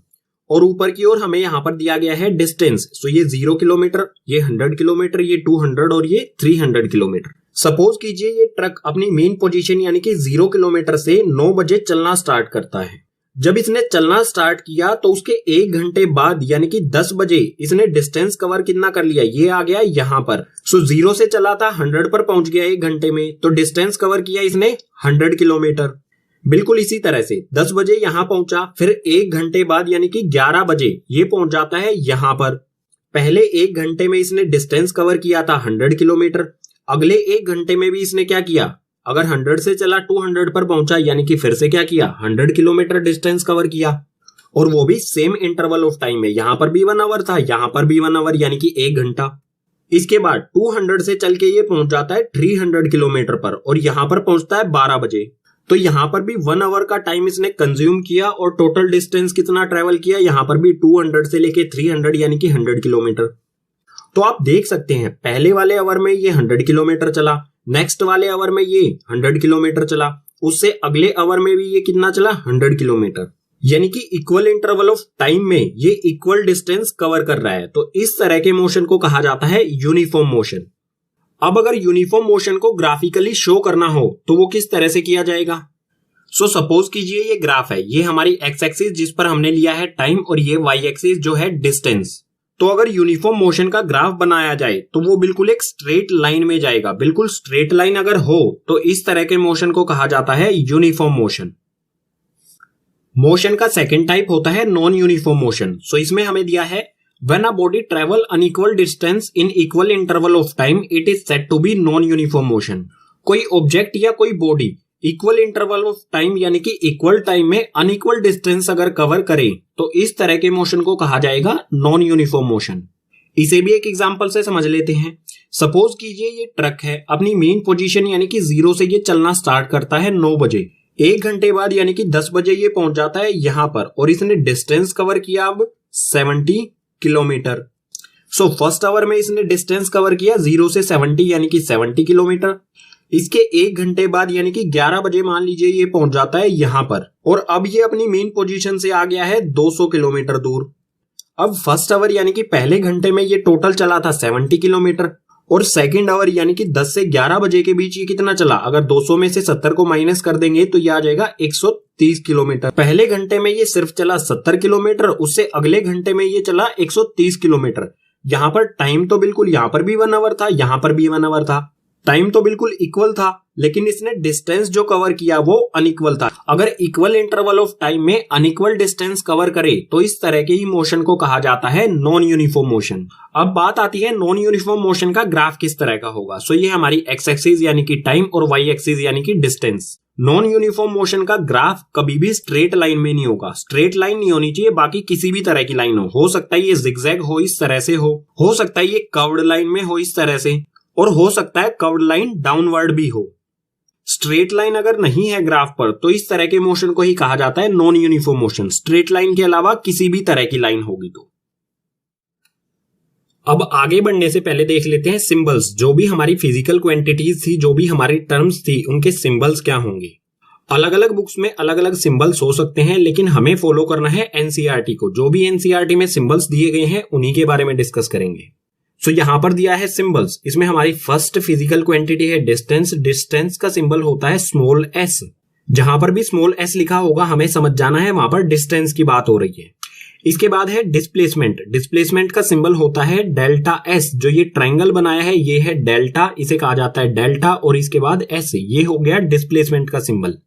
और ऊपर की ओर हमें यहाँ पर दिया गया है डिस्टेंस। सो ये 0 किलोमीटर, ये 100 किलोमीटर, ये 200 और ये 300 किलोमीटर। सपोज कीजिए ये ट्रक अपनी मेन पोजीशन यानी कि 0 किलोमीटर से 9 बजे चलना स्टार्ट करता है। जब इसने चलना स्टार्ट किया तो उसके 1 घंटे बाद यानी कि 10 बजे इसने डिस्टेंस कवर कितना कर लिया, ये आ गया यहाँ पर। सो 0 से चला था 100 पर पहुंच गया 1 घंटे में, तो डिस्टेंस कवर किया इसने 100 किलोमीटर। बिल्कुल इसी तरह से 10 बजे यहाँ पहुंचा, फिर 1 घंटे बाद यानी कि 11 बजे ये पहुंच जाता है यहाँ पर। पहले 1 घंटे में इसने डिस्टेंस कवर किया था 100 किलोमीटर, अगले 1 घंटे में भी इसने क्या किया, अगर 100 से चला 200 पर पहुंचा यानी कि फिर से क्या किया, 100 किलोमीटर डिस्टेंस कवर किया, और वो भी सेम इंटरवल ऑफ टाइम में। यहां पर भी 1 आवर था, यहां पर भी 1 आवर यानी कि 1 घंटा। इसके बाद 200 से चल के ये पहुंच जाता है 300 किलोमीटर पर और यहां पर पहुंचता है 12 बजे। तो यहां पर भी 1 आवर का टाइम इसने कंज्यूम किया और टोटल डिस्टेंस कितना ट्रेवल किया, यहां पर भी 200 से लेके 300 यानी कि 100 किलोमीटर। तो आप देख सकते हैं पहले वाले आवर में ये 100 किलोमीटर चला, नेक्स्ट वाले आवर में ये 100 किलोमीटर चला, उससे अगले आवर में भी ये कितना चला, 100 किलोमीटर, यानी कि इक्वल इंटरवल ऑफ टाइम में ये इक्वल डिस्टेंस कवर कर रहा है। तो इस तरह के मोशन को कहा जाता है यूनिफॉर्म मोशन। अब अगर यूनिफॉर्म मोशन को ग्राफिकली शो करना हो तो वो किस तरह से किया जाएगा। सो सपोज कीजिए ये ग्राफ है, ये हमारी एक्स एक्सिस जिस पर हमने लिया है टाइम और ये वाई एक्सिस जो है डिस्टेंस। तो अगर यूनिफॉर्म मोशन का ग्राफ बनाया जाए तो वो बिल्कुल एक स्ट्रेट लाइन में जाएगा। बिल्कुल स्ट्रेट लाइन अगर हो तो इस तरह के मोशन को कहा जाता है यूनिफॉर्म मोशन। मोशन का सेकंड टाइप होता है नॉन यूनिफॉर्म मोशन। सो इसमें हमें दिया है when a body travel unequal distance in equal interval of time it is said to be non uniform motion. कोई ऑब्जेक्ट या कोई body equal interval of time यानी कि इक्वल टाइम में अनइक्वल डिस्टेंस अगर कवर करे तो इस तरह के मोशन को कहा जाएगा नॉन यूनिफॉर्म मोशन। इसे भी एक एग्जांपल से समझ लेते हैं। सपोज कीजिए ये ट्रक है, अपनी मेन पोजीशन यानी कि 0 से ये चलना स्टार्ट करता है 9 बजे, 1 घंटे बाद यानी कि 10 बजे ये पहुंच जाता है यहां पर और इसने डिस्टेंस कवर किया अब 70 किलोमीटर। सो फर्स्ट आवर में इसने डिस्टेंस कवर किया 0 से 70 यानी कि 70 किलोमीटर। इसके 1 घंटे बाद यानी कि 11 बजे मान लीजिए ये पहुंच जाता है यहां पर और अब ये अपनी मेन पोजीशन से आ गया है 200 किलोमीटर दूर। अब फर्स्ट आवर यानी कि पहले घंटे में ये टोटल चला था 70 किलोमीटर और सेकंड आवर यानी कि 10 से 11 बजे के बीच ये कितना चला, अगर 200 में से 70 को माइनस कर देंगे तो ये आ जाएगा 130 किलोमीटर। पहले घंटे में ये सिर्फ चला 70 किलोमीटर, उससे अगले घंटे में ये चला 130 किलोमीटर। यहां पर टाइम तो बिल्कुल यहां पर भी 1 आवर था, यहां पर भी 1 आवर था, टाइम तो बिल्कुल इक्वल था, लेकिन इसने डिस्टेंस जो कवर किया वो अनइक्वल था। अगर इक्वल इंटरवल ऑफ टाइम में अनइक्वल डिस्टेंस कवर करे तो इस तरह के ही मोशन को कहा जाता है नॉन यूनिफॉर्म मोशन। अब बात आती है नॉन यूनिफॉर्म मोशन का ग्राफ किस तरह का होगा। सो ये हमारी एक्स एक्सिस यानी कि टाइम और वाई एक्सिस यानी कि डिस्टेंस। नॉन यूनिफॉर्म मोशन का ग्राफ कभी भी स्ट्रेट लाइन में नहीं होगा। स्ट्रेट लाइन नहीं होनी चाहिए, बाकी किसी भी तरह की लाइन हो सकता है ये जिगजैग हो, इस तरह से हो सकता है ये कर्व्ड लाइन में हो इस तरह से, और हो सकता है कर्व्ड लाइन डाउनवर्ड भी हो। स्ट्रेट लाइन अगर नहीं है ग्राफ पर तो इस तरह के मोशन को ही कहा जाता है non uniform motion. Straight line के अलावा किसी भी तरह की लाइन होगी तो। अब आगे बढ़ने से पहले देख लेते हैं सिंबल्स। जो भी हमारी फिजिकल क्वांटिटीज थी, जो भी हमारी टर्म्स थी, उनके सिंबल्स क्या होंगे। अलग अलग बुक्स में अलग अलग सिंबल्स हो सकते हैं, लेकिन हमें फॉलो करना है एनसीईआरटी को। जो भी एनसीईआरटी में सिंबल्स दिए गए हैं उन्हीं के बारे में डिस्कस करेंगे। सो यहां पर दिया है सिंबल्स। इसमें हमारी फर्स्ट फिजिकल क्वांटिटी है डिस्टेंस। डिस्टेंस का सिंबल होता है स्मॉल एस। जहां पर भी स्मॉल एस लिखा होगा हमें समझ जाना है वहां पर डिस्टेंस की बात हो रही है। इसके बाद है डिस्प्लेसमेंट। डिस्प्लेसमेंट का सिंबल होता है डेल्टा एस। जो ये ट्रायंगल बनाया है ये है डेल्टा, इसे कहा जाता है डेल्टा, और इसके बाद एस, ये हो गया डिस्प्लेसमेंट का सिंबल।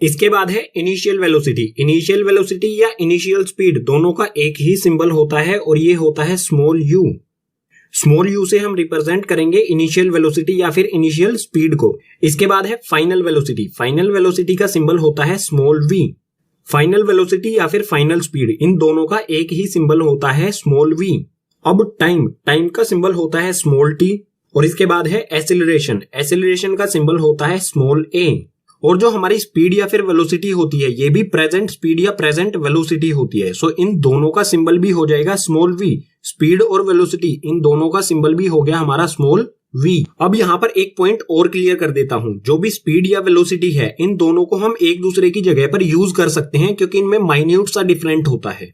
इसके बाद है इनिशियल वेलोसिटी। इनिशियल वेलोसिटी या इनिशियल स्पीड दोनों का एक ही सिंबल होता है और ये होता है स्मॉल यू। स्मॉल यू से हम रिप्रेजेंट करेंगे इनिशियल वेलोसिटी या फिर इनिशियल स्पीड को। इसके बाद है फाइनल वेलोसिटी। फाइनल वेलोसिटी का सिंबल होता है स्मॉल वी। फाइनल वेलोसिटी या फिर फाइनल स्पीड, इन दोनों का एक ही सिंबल होता है स्मॉल वी। अब टाइम, टाइम का सिंबल होता है स्मॉल टी। और इसके बाद है एक्सेलरेशन। एक्सेलरेशन का सिंबल होता है स्मॉल ए। और जो हमारी स्पीड या फिर वेलोसिटी होती है ये भी प्रेजेंट स्पीड या प्रेजेंट वेलोसिटी होती है। सो इन दोनों का सिंबल भी हो जाएगा स्मॉल वी। स्पीड और वेलोसिटी इन दोनों का सिंबल भी हो गया हमारा स्मॉल वी। अब यहां पर एक पॉइंट और क्लियर कर देता हूं। जो भी स्पीड या वेलोसिटी है इन दोनों को हम एक दूसरे की जगह पर यूज कर सकते हैं क्योंकि इनमें माइन्यूट सा डिफरेंट होता है।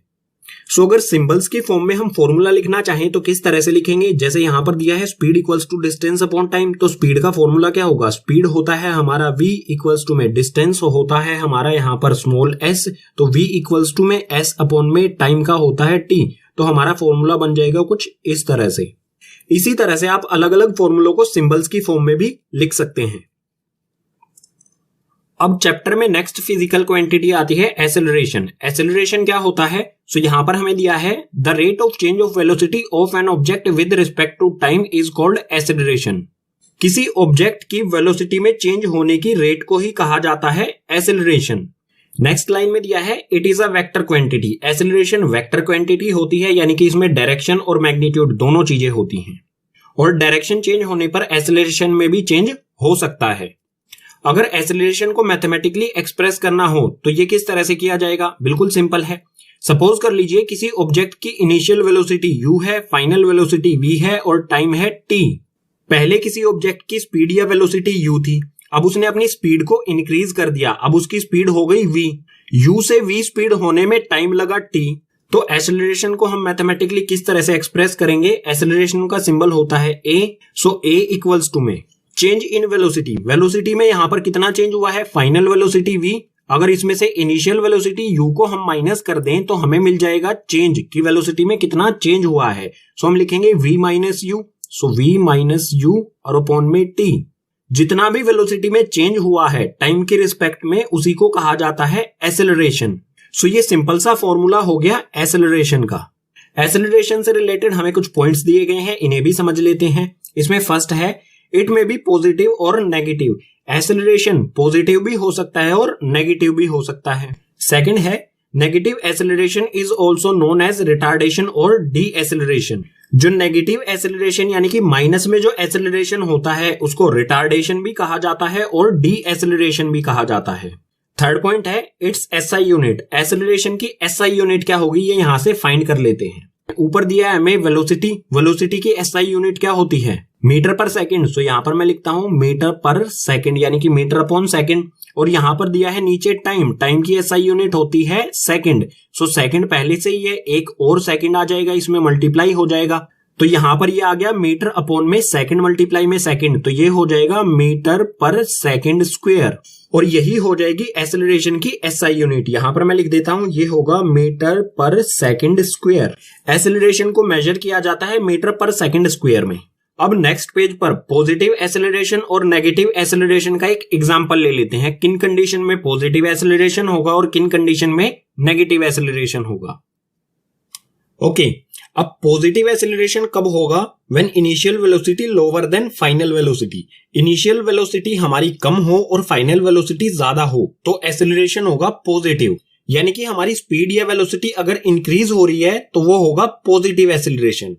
सो अगर सिंबल्स की फॉर्म में हम फॉर्मूला लिखना चाहें तो किस तरह से लिखेंगे। जैसे यहां पर दिया है speed equals to distance upon time, तो स्पीड का फॉर्मूला क्या होगा। स्पीड होता है हमारा v इक्वल्स टू में डिस्टेंस होता है हमारा यहां पर स्मॉल s, तो v इक्वल्स टू में s अपॉन में टाइम का होता है t। तो हमारा फॉर्मूला बन जाएगा कुछ इस तरह से। इसी तरह से आप अलग अलग फॉर्मूलों को सिंबल्स की फॉर्म में भी लिख सकते हैं। अब चैप्टर में नेक्स्ट फिजिकल क्वांटिटी आती है एक्सेलरेशन। एक्सेलरेशन क्या होता है। सो यहां पर हमें दिया है the rate of change of velocity of an object with respect to time is called acceleration. किसी ऑब्जेक्ट की वेलोसिटी में चेंज होने की रेट को ही कहा जाता है एक्सेलरेशन। नेक्स्ट लाइन में दिया है it is a vector quantity. Acceleration vector quantity होती है, यानी कि इसमें डायरेक्शन और मैग्नीट्यूड दोनों चीजें होती हैं। और डायरेक्शन चेंज होने पर एक्सेलरेशन में भी चेंज हो सकता है। अगर एक्सेलरेशन को मैथमेटिकली एक्सप्रेस करना हो तो ये किस तरह से किया जाएगा। बिल्कुल सिंपल है। सपोज कर लीजिए किसी ऑब्जेक्ट की इनिशियल वेलोसिटी u है, फाइनल वेलोसिटी v है और टाइम है t। पहले किसी ऑब्जेक्ट की स्पीड या वेलोसिटी u थी, अब उसने अपनी स्पीड को इंक्रीज कर दिया, अब उसकी स्पीड हो गई v। u से v स्पीड होने में टाइम लगा t। तो एक्सेलरेशन को हम मैथमेटिकली किस तरह से एक्सप्रेस करेंगे। एक्सेलरेशन का सिंबल होता है a। So a equals to में चेंज इन वेलोसिटी। वेलोसिटी में यहां पर कितना चेंज हुआ है, फाइनल वेलोसिटी v। अगर इसमें से इनिशियल वेलोसिटी u को हम माइनस कर दें तो हमें मिल जाएगा चेंज की वेलोसिटी में कितना चेंज हुआ है। सो हम लिखेंगे v minus you. So v minus you और अपॉन में t। जितना भी वेलोसिटी में चेंज हुआ है टाइम के रिस्पेक्ट में उसी को कहा जाता है एक्सेलरेशन। सो ये सिंपल सा फॉर्मूला हो गया एक्सेलरेशन का। एक्सेलरेशन से रिलेटेड हमें कुछ पॉइंट्स दिए गए हैं, इन्हें भी समझ लेते हैं। इसमें फर्स्ट है इट में बी पॉजिटिव और नेगेटिव। एक्सेलरेशन पॉजिटिव भी हो सकता है और नेगेटिव भी हो सकता है। सेकंड है negative acceleration is also known as retardation और डी एक्सेलरेशन। जो नेगेटिव एक्सेलरेशन यानी कि माइनस में जो एक्सेलरेशन होता है उसको रिटार्डेशन भी कहा जाता है और डी एक्सेलरेशन भी कहा जाता है। थर्ड पॉइंट है इट्स एसआई यूनिट। एक्सेलरेशन की एसआई यूनिट क्या होगी ये यहां से फाइंड कर लेते हैं। ऊपर दिया है हमें वेलोसिटी। वेलोसिटी की एसआई यूनिट क्या होती है, मीटर पर सेकंड। सो यहां पर मैं लिखता हूं मीटर पर सेकंड यानी कि मीटर अपॉन सेकंड। और यहां पर दिया है नीचे टाइम। टाइम की एसआई यूनिट होती है सेकंड। सो सेकंड पहले से ही है, एक और सेकंड आ जाएगा, इसमें मल्टीप्लाई हो जाएगा। तो यहां पर ये आ गया मीटर अपॉन में सेकंड मल्टीप्लाई में सेकंड, तो ये हो जाएगा मीटर पर सेकंड स्क्वायर। और यही हो जाएगी एक्सेलरेशन की एसआई यूनिट। यहां पर मैं लिख देता हूं ये होगा मीटर पर सेकंड स्क्वायर। एक्सेलरेशन को मेजर किया जाता है मीटर पर सेकंड स्क्वायर में। अब नेक्स्ट पेज पर पॉजिटिव एक्सेलरेशन और नेगेटिव एक्सेलरेशन का एक एग्जांपल ले लेते हैं। किन कंडीशन में पॉजिटिव एक्सेलरेशन होगा और किन कंडीशन में नेगेटिव एक्सेलरेशन होगा। ओके, अब पॉजिटिव एक्सेलरेशन कब होगा, when initial velocity lower than final velocity. Initial velocity हमारी कम हो और फाइनल वेलोसिटी ज्यादा हो तो एक्सेलरेशन होगा पॉजिटिव। यानी कि हमारी स्पीड या वेलोसिटी अगर इंक्रीज हो रही है तो वो होगा पॉजिटिव एक्सेलरेशन।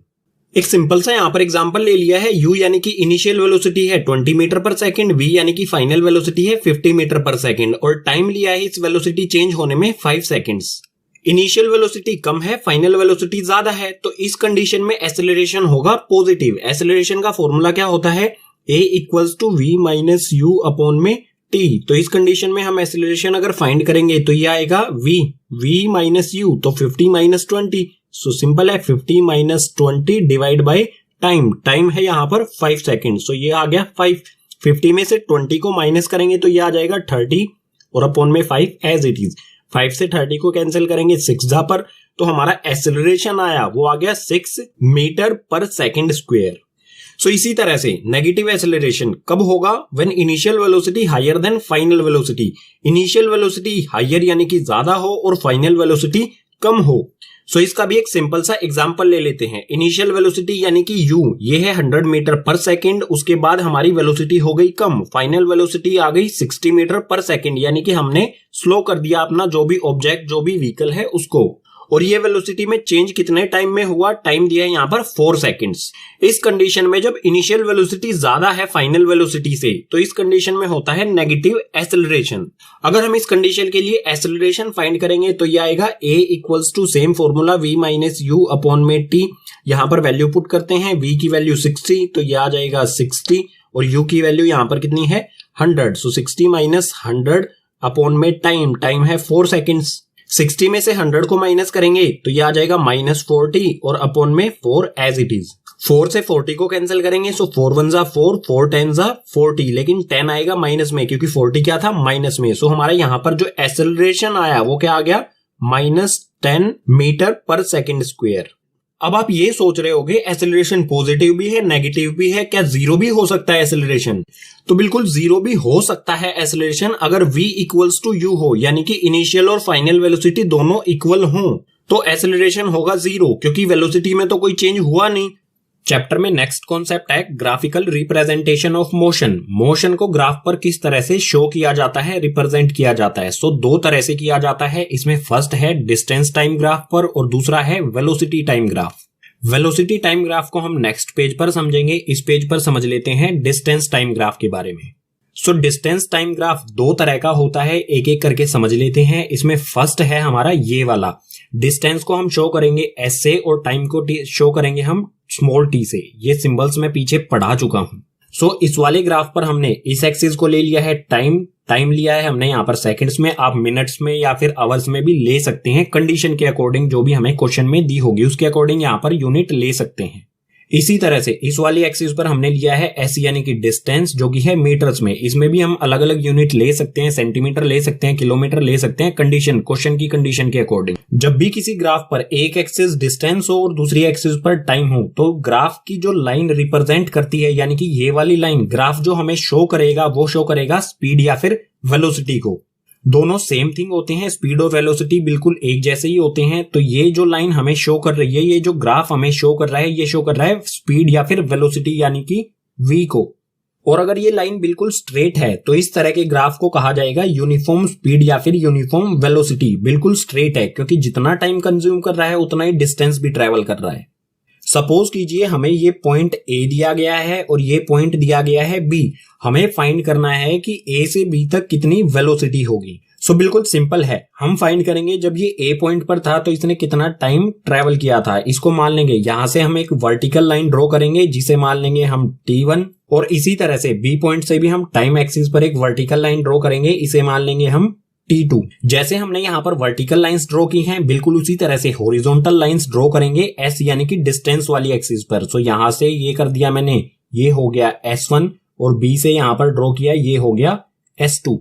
एक सिंपल सा यहाँ पर एग्जांपल ले लिया है। u यानी कि इनिशियल वेलोसिटी है 20 मीटर पर सेकंड, v यानी कि फाइनल वेलोसिटी है 50 मीटर पर सेकंड और टाइम लिया है इस वेलोसिटी चेंज होने में 5 सेकंड्स। इनिशियल वेलोसिटी कम है, फाइनल वेलोसिटी ज्यादा है, तो इस कंडीशन में एक्सेलरेशन होगा पॉजिटिव। एक्सेलरेशन का फॉर्मूला क्या होता है, a equals to v minus u upon में t। तो इस कंडीशन में हम एक्सेलरेशन अगर फाइंड करेंगे तो ये आएगा v माइनस यू, तो 50 माइनस 20, सो सिंपल है 50 minus 20 divide by time. Time है यहाँ पर 5 सेकेंड, सो ये आ गया 5। 50 में से 20 को माइनस करेंगे तो ये आ जाएगा 30 और अपॉन में 5 एज इट इज। 5 से 30 को कैंसिल करेंगे 6 जा पर, तो हमारा एक्सेलरेशन आया वो आ गया 6 मीटर पर सेकेंड स्क्वायर। सो इसी तरह से नेगेटिव एक्सेलरेशन कब होगा, when initial velocity higher than final velocity. Initial velocity higher यानी कि ज्यादा हो और फाइनल वेलोसिटी कम हो। सो इसका भी एक सिंपल सा एग्जांपल ले लेते हैं। इनिशियल वेलोसिटी यानी कि u ये है 100 मीटर पर सेकंड, उसके बाद हमारी वेलोसिटी हो गई कम, फाइनल वेलोसिटी आ गई 60 मीटर पर सेकंड, यानी कि हमने स्लो कर दिया अपना जो भी ऑब्जेक्ट जो भी व्हीकल है उसको। और ये वेलोसिटी में चेंज कितने टाइम में हुआ, टाइम दिया है यहाँ पर 4 सेकंड्स। इस कंडीशन में जब इनिशियल वेलोसिटी ज्यादा है फाइनल वेलोसिटी से, तो इस कंडीशन में होता है नेगेटिव एक्सेलरेशन। अगर हम इस कंडीशन के लिए एक्सेलरेशन फाइंड करेंगे तो ये आएगा a equals to same formula v minus u upon में t। यहाँ पर वैल्यू पुट करते हैं, v की वैल्यू 60 तो ये आ जाएगा 60 और u की वैल्यू यहाँ पर कितनी है 100, सो 60 माइनस 100 अपॉन में टाइम है 4 सेकेंड्स। 60 में से 100 को माइनस करेंगे तो ये आ जाएगा माइनस 40 और अपॉन में 4 एज इट इज। 4 से 40 को कैंसिल करेंगे, सो 4 1 जा 4, 4 10 जा 40, लेकिन 10 आएगा माइनस में क्योंकि 40 क्या था माइनस में। सो हमारा यहाँ पर जो एक्सेलरेशन आया वो क्या आ गया माइनस 10 मीटर पर सेकेंड स्क्वायर। अब आप ये सोच रहे होगे एक्सेलरेशन पॉजिटिव भी है नेगेटिव भी है, क्या जीरो भी हो सकता है एक्सेलरेशन? तो बिल्कुल जीरो भी हो सकता है एक्सेलरेशन अगर v इक्वल्स टू u हो, यानी कि इनिशियल और फाइनल वेलोसिटी दोनों इक्वल हो तो एक्सेलरेशन होगा जीरो, क्योंकि वेलोसिटी में तो कोई चेंज हुआ नहीं। चैप्टर में नेक्स्ट कॉन्सेप्ट है graphical representation of motion. Motion को ग्राफ पर किस तरह से शो किया जाता है, रिप्रेजेंट किया जाता है। सो दो तरह से किया जाता है इसमें, फर्स्ट है डिस्टेंस टाइम ग्राफ पर और दूसरा है velocity time graph. Velocity time graph को हम नेक्स्ट पेज पर समझेंगे, इस पेज पर समझ लेते हैं डिस्टेंस टाइम ग्राफ के बारे में। सो डिस्टेंस टाइम ग्राफ दो तरह का होता है, एक एक करके समझ लेते हैं। इसमें फर्स्ट है हमारा ये वाला, डिस्टेंस को हम शो करेंगे एस से और टाइम को शो करेंगे हम स्मॉल टी से। ये सिंबल्स मैं पीछे पढ़ा चुका हूं। सो इस वाले ग्राफ पर हमने इस एक्सिस को ले लिया है टाइम लिया है हमने यहाँ पर सेकंड्स में, आप मिनट्स में या फिर आवर्स में भी ले सकते हैं, कंडीशन के अकॉर्डिंग जो भी हमें क्वेश्चन में दी होगी उसके अकॉर्डिंग यहाँ पर यूनिट ले सकते हैं। इसी तरह से इस वाली एक्सिस पर हमने लिया है एस यानी कि डिस्टेंस, जो कि है मीटर्स में। इसमें भी हम अलग अलग यूनिट ले सकते हैं, सेंटीमीटर ले सकते हैं, किलोमीटर ले सकते हैं, कंडीशन क्वेश्चन की कंडीशन के अकॉर्डिंग। जब भी किसी ग्राफ पर एक एक्सिस डिस्टेंस हो और दूसरी एक्सिस पर टाइम हो तो ग्राफ की जो लाइन रिप्रेजेंट करती है, यानी कि ये वाली लाइन ग्राफ जो हमें शो करेगा वो शो करेगा स्पीड या फिर वेलोसिटी को। दोनों सेम थिंग होते हैं, स्पीड और वेलोसिटी बिल्कुल एक जैसे ही होते हैं। तो ये जो लाइन हमें शो कर रही है, ये जो ग्राफ हमें शो कर रहा है, ये शो कर रहा है स्पीड या फिर वेलोसिटी यानी कि v को। और अगर ये लाइन बिल्कुल स्ट्रेट है तो इस तरह के ग्राफ को कहा जाएगा यूनिफॉर्म स्पीड या फिर यूनिफॉर्म वेलोसिटी। बिल्कुल स्ट्रेट है क्योंकि जितना टाइम कंज्यूम कर रहा है उतना ही डिस्टेंस भी ट्रेवल कर रहा है। सपोज कीजिए हमें ये पॉइंट A दिया गया है और ये पॉइंट दिया गया है B। हमें फाइंड करना है कि A से B तक कितनी वेलोसिटी होगी। सो बिल्कुल सिंपल है, हम फाइंड करेंगे जब ये A पॉइंट पर था तो इसने कितना टाइम ट्रेवल किया था, इसको मान लेंगे। यहां से हम एक वर्टिकल लाइन ड्रॉ करेंगे जिसे मान लेंगे हम T1, और इसी तरह से B पॉइंट से भी हम टाइम एक्सिस पर एक वर्टिकल लाइन ड्रॉ करेंगे, इसे मान लेंगे हम T2। जैसे हमने यहाँ पर वर्टिकल लाइंस ड्रॉ की हैं, बिल्कुल उसी तरह से हॉरिजॉन्टल लाइंस ड्रॉ करेंगे S यानी कि डिस्टेंस वाली एक्सिस पर। सो यहाँ से ये कर दिया मैंने, ये हो गया S1, और B से यहाँ पर ड्रॉ किया, ये हो गया S2।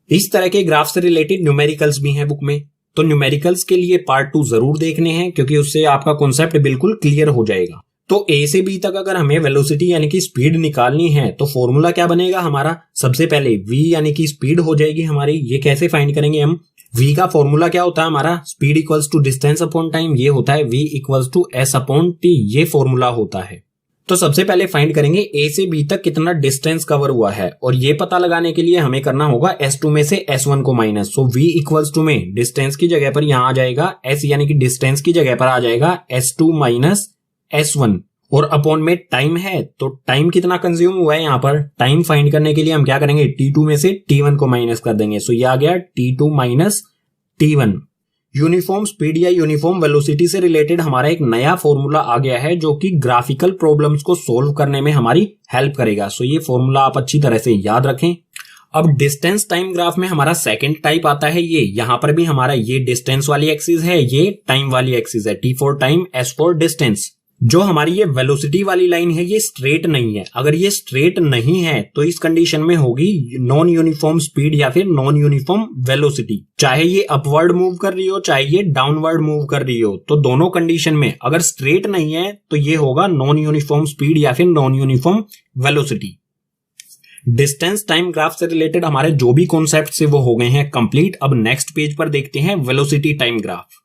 इस तरह के ग्राफ से रिलेटेड न्यूमेरिकल्स भी हैं बुक में, तो न्यूमेरिकल्स के लिए पार्ट 2 जरूर देखने हैं क्योंकि उससे आपका कॉन्सेप्ट बिल्कुल क्लियर हो जाएगा। तो A से B तक अगर हमें वेलोसिटी यानी कि स्पीड निकालनी है तो फॉर्मूला क्या बनेगा हमारा, सबसे पहले V यानी कि स्पीड हो जाएगी हमारी। ये कैसे फाइंड करेंगे हम, V का फॉर्मूला क्या होता है हमारा, speed equals to distance upon time, ये होता है V equals to S upon T, ये फॉर्मूला होता है। तो सबसे पहले फाइंड करेंगे A से B तक कितना डिस्टेंस कवर हुआ है, और ये पता लगाने के लिए हमें करना होगा S2 में से S1 को minus. So V equals to में डिस्टेंस की जगह पर यहाँ आ जाएगा S यानी कि डिस्टेंस की जगह पर आ जाएगा S2 माइनस S1, और अपॉन में टाइम है, तो टाइम कितना कंज्यूम हुआ है यहाँ पर। टाइम फाइंड करने के लिए हम क्या करेंगे, T2 में से T1 को माइनस कर देंगे। सो ये आ गया T2 minus T1। Uniform speed या यूनिफॉर्म वेलोसिटी से रिलेटेड हमारा एक नया फॉर्मूला आ गया है जो कि ग्राफिकल प्रॉब्लम्स को सोल्व करने में हमारी हेल्प करेगा। सो ये फॉर्मूला आप अच्छी तरह से याद रखें। अब डिस्टेंस टाइम ग्राफ में हमारा सेकंड टाइप आता है ये। यहां पर भी हमारा ये डिस्टेंस वाली एक्सिस है, ये टाइम वाली एक्सिस है। T for time, S for distance. जो हमारी ये वेलोसिटी वाली लाइन है ये स्ट्रेट नहीं है। अगर ये स्ट्रेट नहीं है तो इस कंडीशन में होगी नॉन यूनिफॉर्म स्पीड या फिर नॉन यूनिफॉर्म वेलोसिटी। चाहे ये अपवर्ड मूव कर रही हो चाहे ये डाउनवर्ड मूव कर रही हो, तो दोनों कंडीशन में अगर स्ट्रेट नहीं है तो ये होगा नॉन यूनिफॉर्म स्पीड या फिर non uniform velocity. Distance time graph से रिलेटेड हमारे जो भी कॉन्सेप्ट से वो हो गए हैं कंप्लीट। अब नेक्स्ट पेज पर देखते हैं वेलोसिटी टाइम ग्राफ।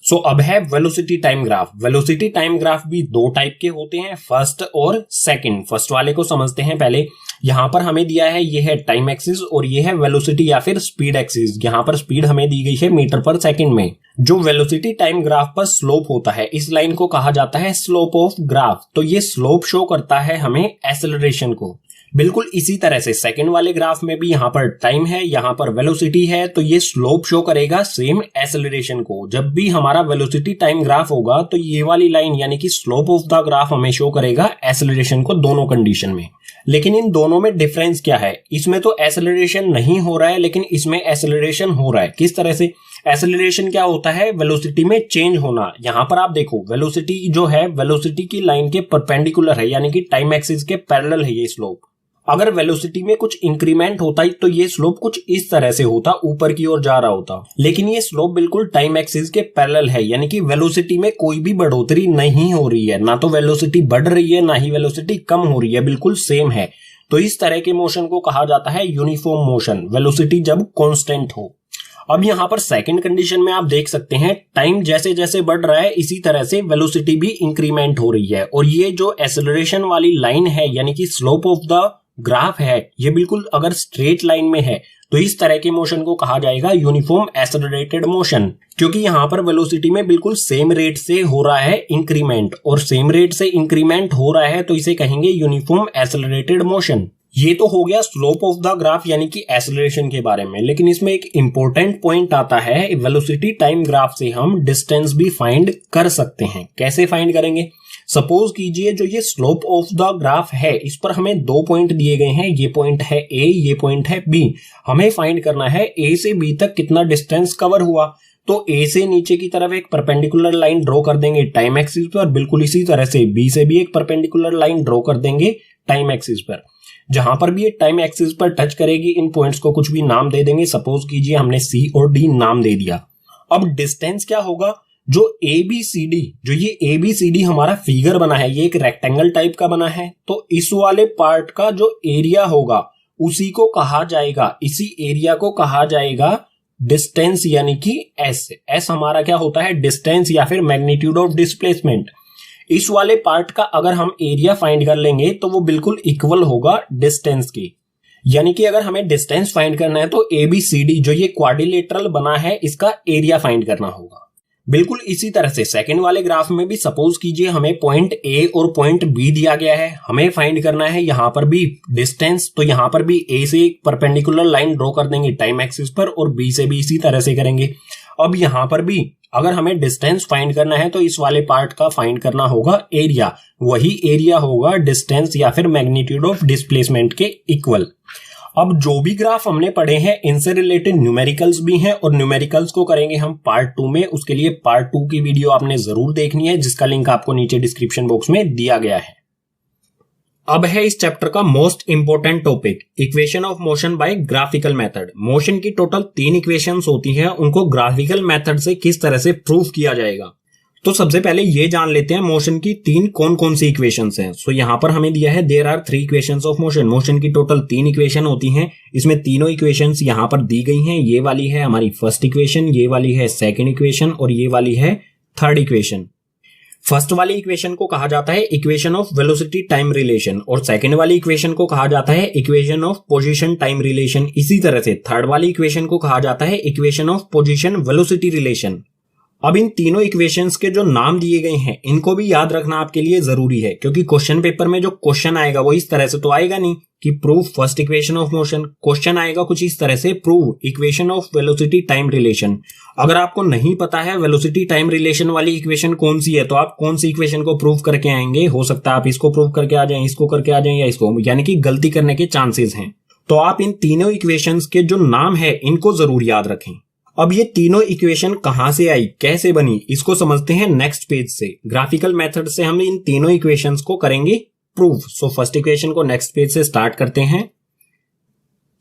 सो अब है velocity time graph. Velocity time graph भी दो टाइप के होते हैं, फर्स्ट और सेकंड। फर्स्ट वाले को समझते हैं पहले। यहां पर हमें दिया है ये है टाइम एक्सिस और ये है वेलोसिटी या फिर स्पीड एक्सिस। यहां पर स्पीड हमें दी गई है मीटर पर सेकंड में। जो वेलोसिटी टाइम ग्राफ पर स्लोप होता है, इस लाइन को कहा जाता है स्लोप ऑफ ग्राफ। तो ये स्लोप शो करता है हमें एक्सेलरेशन को। बिल्कुल इसी तरह से सेकंड वाले ग्राफ में भी यहाँ पर टाइम है, यहाँ पर वेलोसिटी है, तो ये स्लोप शो करेगा सेम एक्सेलरेशन को। जब भी हमारा वेलोसिटी टाइम ग्राफ होगा तो ये वाली लाइन यानी कि स्लोप ऑफ द ग्राफ हमें शो करेगा एक्सेलरेशन को दोनों कंडीशन में। लेकिन इन दोनों में डिफरेंस क्या है, इसमें तो एक्सेलरेशन नहीं हो रहा है लेकिन इसमें एक्सेलरेशन हो रहा है। किस तरह से एक्सेलरेशन क्या होता है, वेलोसिटी में चेंज होना। यहां पर आप देखो वेलोसिटी जो है वेलोसिटी की लाइन के परपेंडिकुलर है, यानी कि टाइम एक्सिस के पैरेलल है ये स्लोप। अगर वेलोसिटी में कुछ इंक्रीमेंट होता है तो ये स्लोप कुछ इस तरह से होता, ऊपर की ओर जा रहा होता। लेकिन ये स्लोप बिल्कुल टाइम एक्सिस के पैरेलल है, यानी कि वेलोसिटी में कोई भी बढ़ोतरी नहीं हो रही है। ना तो वेलोसिटी बढ़ रही है ना ही वेलोसिटी कम हो रही है, बिल्कुल सेम है। तो इस तरह के मोशन को कहा जाता है यूनिफॉर्म मोशन, वेलोसिटी जब कांस्टेंट हो। अब यहाँ पर सेकंड कंडीशन में आप देख सकते हैं टाइम जैसे जैसे बढ़ रहा है इसी तरह से वेलोसिटी भी इंक्रीमेंट हो रही है। और ये जो एक्सेलरेशन वाली लाइन है यानी कि स्लोप ऑफ द ग्राफ है, ये बिल्कुल अगर स्ट्रेट लाइन में है तो इस तरह के मोशन को कहा जाएगा यूनिफॉर्म एक्सेलरेटेड मोशन। क्योंकि यहाँ पर वेलोसिटी में बिल्कुल सेम रेट से हो रहा है इंक्रीमेंट, और सेम रेट से इंक्रीमेंट हो रहा है तो इसे कहेंगे यूनिफॉर्म एक्सेलरेटेड मोशन। ये तो हो गया स्लोप ऑफ द ग्राफ यानी कि एक्सेलरेशन के बारे में। लेकिन इसमें एक इंपॉर्टेंट पॉइंट आता है, वेलोसिटी टाइम ग्राफ से हम डिस्टेंस भी फाइंड कर सकते हैं। कैसे फाइंड करेंगे, सपोज कीजिए जो ये स्लोप ऑफ द ग्राफ है इस पर हमें दो पॉइंट दिए गए हैं, ये पॉइंट है ए, ये पॉइंट है बी। हमें फाइंड करना है ए से बी तक कितना डिस्टेंस कवर हुआ। तो ए से नीचे की तरफ एक परपेंडिकुलर लाइन ड्रॉ कर देंगे टाइम एक्सिस पर, बिल्कुल इसी तरह से बी से भी एक परपेंडिकुलर लाइन ड्रॉ कर देंगे टाइम एक्सिस पर। जहां पर भी ये टाइम एक्सिस पर टच करेगी इन पॉइंट्स को कुछ भी नाम दे देंगे। सपोज कीजिए हमने सी और डी नाम दे दिया। अब डिस्टेंस क्या होगा, जो ABCD, जो ये ABCD हमारा फिगर बना है ये एक रेक्टेंगल टाइप का बना है, तो इस वाले पार्ट का जो एरिया होगा उसी को कहा जाएगा, इसी एरिया को कहा जाएगा डिस्टेंस यानी कि S हमारा क्या होता है, डिस्टेंस या फिर मैग्नीट्यूड ऑफ डिस्प्लेसमेंट। इस वाले पार्ट का अगर हम एरिया फाइंड कर लेंगे तो वो बिल्कुल इक्वल होगा डिस्टेंस के। यानी कि अगर हमें डिस्टेंस फाइंड करना है तो ABCD जो ये क्वाड्रिलेटरल बना है इसका एरिया फाइंड करना होगा। बिल्कुल इसी तरह से सेकंड वाले ग्राफ में भी सपोज कीजिए हमें पॉइंट ए और पॉइंट बी दिया गया है, हमें फाइंड करना है यहां पर भी डिस्टेंस। तो यहां पर भी ए से एक परपेंडिकुलर लाइन ड्रॉ कर देंगे टाइम एक्सिस पर और बी से भी इसी तरह से करेंगे। अब यहां पर भी अगर हमें डिस्टेंस फाइंड करना है तो इस वाले पार्ट का फाइंड करना होगा एरिया, वही एरिया होगा डिस्टेंस या फिर मैग्नीट्यूड ऑफ डिस्प्लेसमेंट के इक्वल। अब जो भी ग्राफ हमने पढ़े हैं इनसे रिलेटेड न्यूमेरिकल्स भी हैं और न्यूमेरिकल्स को करेंगे हम पार्ट 2 में। उसके लिए पार्ट 2 की वीडियो आपने जरूर देखनी है जिसका लिंक आपको नीचे डिस्क्रिप्शन बॉक्स में दिया गया है। अब है इस चैप्टर का most important topic, equation of motion by graphical method. Motion की टोटल 3 इक्वेशंस होती हैं, उनको ग्राफिकल मेथड से किस तरह से प्रूफ किया जाएगा। तो सबसे पहले ये जान लेते हैं मोशन की 3 कौन कौन सी इक्वेशंस हैं। सो यहां पर हमें दिया है there are 3 equations of motion. Motion की टोटल 3 इक्वेशन होती हैं, इसमें तीनों इक्वेशंस यहां पर दी गई हैं। ये वाली है हमारी फर्स्ट इक्वेशन, ये वाली है सेकंड इक्वेशन और ये वाली है थर्ड इक्वेशन। फर्स्ट वाली इक्वेशन को कहा जाता है equation of velocity time relation और सेकंड वाली इक्वेशन को कहा जाता है equation of position time relation. इसी तरह से थर्ड वाली इक्वेशन को कहा जाता है equation of position velocity relation. अब इन तीनों इक्वेशंस के जो नाम दिए गए हैं इनको भी याद रखना आपके लिए जरूरी है, क्योंकि क्वेश्चन पेपर में जो क्वेश्चन आएगा वो इस तरह से तो आएगा नहीं कि prove first equation of motion. Question आएगा कुछ इस तरह से, prove equation of velocity time relation. अगर आपको नहीं पता है वेलोसिटी टाइम रिलेशन वाली इक्वेशन कौन सी है तो आप कौन सी इक्वेशन को प्रूव करके आएंगे? हो सकता है आप इसको प्रूव करके आ जाएं, इसको करके आ जाएं या इसको, यानी कि गलती करने के चांसेस हैं। तो आप इन तीनों इक्वेशंस के जो नाम है इनको जरूर याद रखें। अब ये तीनों इक्वेशन कहां से आई, कैसे बनी, इसको समझते हैं नेक्स्ट पेज से। ग्राफिकल मेथड से हम इन तीनों इक्वेशंस को करेंगे प्रूव। सो फर्स्ट इक्वेशन को नेक्स्ट पेज से स्टार्ट करते हैं।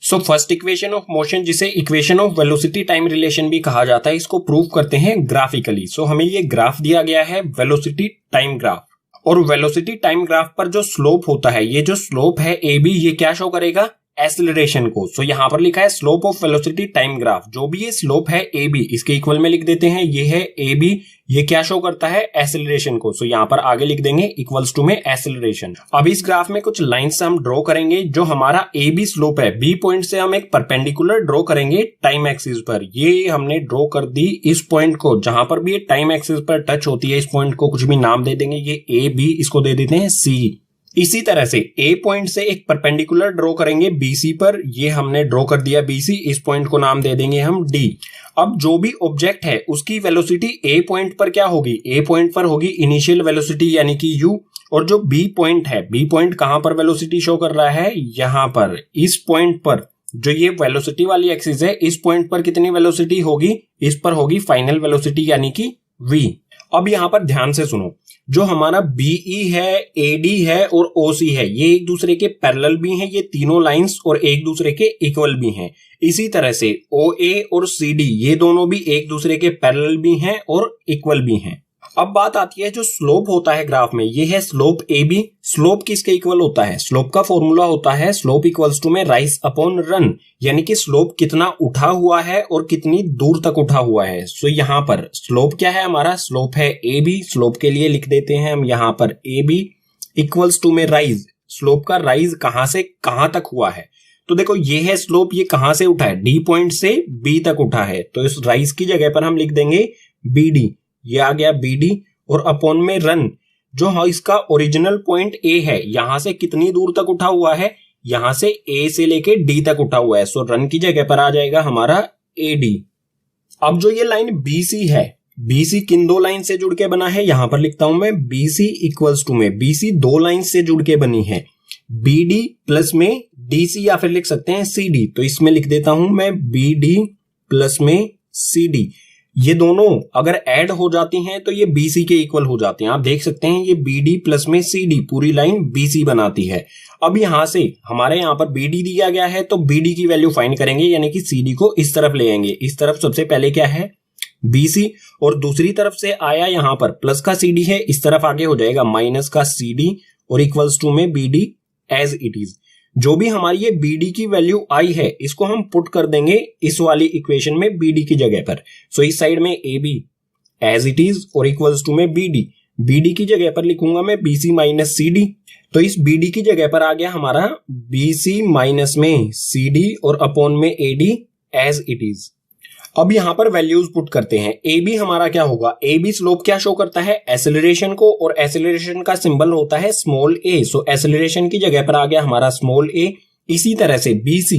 So first equation of motion, जिसे equation of velocity time relation भी कहा जाता है, इसको प्रूव करते हैं ग्राफिकली। सो हमें ये ग्राफ दिया गया है वेलोसिटी टाइम ग्राफ, और वेलोसिटी टाइम ग्राफ पर जो स्लोप होता है, ये जो स्लोप है ए बी, ये क्या शो करेगा? एक्सीलरेशन को। सो यहां पर लिखा है slope of velocity time graph. जो भी ये स्लोप है ए बी, इसके इक्वल में लिख देते हैं, ये है ए बी, ये क्या शो करता है? एक्सीलरेशन को। सो यहां पर आगे लिख देंगे इक्वल्स टू में एक्सीलरेशन। अब इस ग्राफ में कुछ लाइंस हम ड्रॉ करेंगे। जो हमारा ए बी स्लोप है, बी पॉइंट से हम एक परपेंडिकुलर ड्रॉ करेंगे टाइम एक्सिस पर। ये हमने ड्रॉ कर दी इस पॉइंट को, जहां पर भी ये टाइम एक्सिस पर टच होती है, इस पॉइंट को कुछ भी नाम दे देंगे, ये ए बी, इसको दे देते हैं सी। इसी तरह से ए पॉइंट से एक परपेंडिकुलर ड्रॉ करेंगे बीसी पर, ये हमने ड्रॉ कर दिया बीसी, इस पॉइंट को नाम दे देंगे हम डी। अब जो भी ऑब्जेक्ट है उसकी वेलोसिटी ए पॉइंट पर क्या होगी? ए पॉइंट पर होगी इनिशियल वेलोसिटी यानी कि यू, और जो बी पॉइंट है, बी पॉइंट कहां पर वेलोसिटी शो कर रहा है? यहां पर, इस पॉइंट पर। जो ये वेलोसिटी वाली एक्सिस है, इस पॉइंट पर कितनी वेलोसिटी होगी? इस पर होगी फाइनल वेलोसिटी यानी कि वी। अब यहां पर ध्यान से सुनो, जो हमारा बीई है, एडी है और ओसी है, ये एक दूसरे के पैरेलल भी हैं, ये तीनों लाइंस, और एक दूसरे के इक्वल भी हैं। इसी तरह से ओए और सीडी, ये दोनों भी एक दूसरे के पैरेलल भी हैं और इक्वल भी हैं। अब बात आती है जो स्लोप होता है ग्राफ में, ये है स्लोप ए बी। स्लोप किसके इक्वल होता है? स्लोप का फॉर्मूला होता है स्लोप इक्वल्स टू में राइज अपॉन रन, यानी कि स्लोप कितना उठा हुआ है और कितनी दूर तक उठा हुआ है। सो यहाँ पर स्लोप क्या है हमारा? स्लोप है ए बी। स्लोप के लिए लिख देते हैं हम यहाँ पर ए बी इक्वल्स टू में राइज। स्लोप का राइज कहां से कहां तक हुआ है? तो देखो ये है स्लोप, ये कहां से उठा है? डी पॉइंट से बी तक उठा है, तो इस राइज की जगह पर हम लिख देंगे बी डी, ये आ गया बी डी, और अपॉन में रन, जो इसका ओरिजिनल पॉइंट ए है, यहां से कितनी दूर तक उठा हुआ है? यहां से ए से लेके डी तक उठा हुआ है। सो रन की जगह पर आ जाएगा हमारा ए डी। अब जो ये लाइन बीसी है, बीसी किन दो लाइन से जुड़ के बना है? यहां पर लिखता हूं मैं बीसी इक्वल्स टू में, बीसी दो लाइन से जुड़ के बनी है, बीडी प्लस में डीसी, या फिर लिख सकते हैं सीडी। तो इसमें लिख देता हूं मैं बीडी प्लस में सीडी। ये दोनों अगर ऐड हो जाती हैं तो ये बीसी के इक्वल हो जाते हैं। आप देख सकते हैं ये बीडी प्लस में सीडी पूरी लाइन बीसी बनाती है। अब यहां से हमारे यहां पर बीडी दिया गया है, तो बीडी की वैल्यू फाइंड करेंगे, यानी कि सीडी को इस तरफ ले आएंगे। इस तरफ सबसे पहले क्या है? बीसी, और दूसरी तरफ से आया यहां पर प्लस का सीडी है, इस तरफ आगे हो जाएगा माइनस का सीडी, और इक्वल्स टू में बीडी एज इट इज। जो भी हमारी ये बीडी की वैल्यू आई है, इसको हम पुट कर देंगे इस वाली इक्वेशन में बीडी की जगह पर। सो इस साइड में A B as it is और इक्वल्स टू में बीडी, बीडी की जगह पर लिखूंगा मैं बीसी माइनस सीडी। तो इस बीडी की जगह पर आ गया हमारा बीसी माइनस में सीडी और अपॉन में एडी एज इट इज। अब यहां पर वैल्यूज पुट करते हैं। ए बी हमारा क्या होगा? ए बी स्लोप क्या शो करता है? एक्सेलरेशन को, और एक्सेलरेशन का सिंबल होता है स्मॉल ए। सो एक्सेलरेशन की जगह पर आ गया हमारा स्मॉल ए। इसी तरह से बीसी,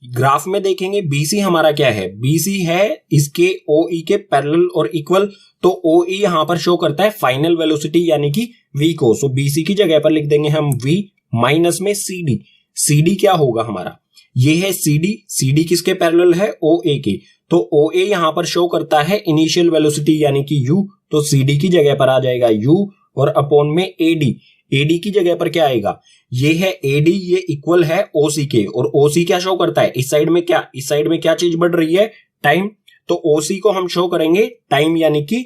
ग्राफ में देखेंगे बीसी हमारा क्या है? बीसी है इसके ओई के पैरेलल और इक्वल, तो ओई यहां पर शो करता है फाइनल वेलोसिटी यानी कि वी को। सो बीसी की जगह पर लिख देंगे हम वी माइनस में सीडी। सीडी क्या होगा हमारा? ये है सीडी, सीडी किसके पैरेलल है? ओ ए के। तो ओ ए यहां पर शो करता है इनिशियल वेलोसिटी यानी कि यू, तो सीडी की जगह पर आ जाएगा यू और अपॉन में एडी। एडी की जगह पर क्या आएगा? ये है एडी, ये इक्वल है ओसी के, और ओसी क्या शो करता है? इस साइड में क्या, इस साइड में क्या चीज बढ़ रही है? टाइम। तो ओसी को हम शो करेंगे टाइम यानी कि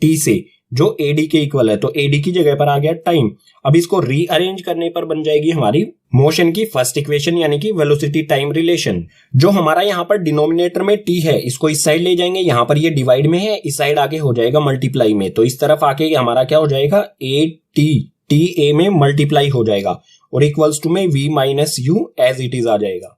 टी से, जो एडी के इक्वल है, तो एडी की जगह पर आ गया टाइम। अब इसको रीअरेंज करने पर बन जाएगी हमारी मोशन की फर्स्ट इक्वेशन यानी कि वेलोसिटी टाइम रिलेशन। जो हमारा यहाँ पर डिनोमिनेटर में टी है, इसको इस साइड ले जाएंगे, यहाँ पर ये डिवाइड में है, इस साइड आके हो जाएगा मल्टीप्लाई में, तो इस तरफ आके हमारा क्या हो जाएगा? ए टी, टी ए में मल्टीप्लाई हो जाएगा और इक्वल्स टू में V minus U as it is आ जाएगा।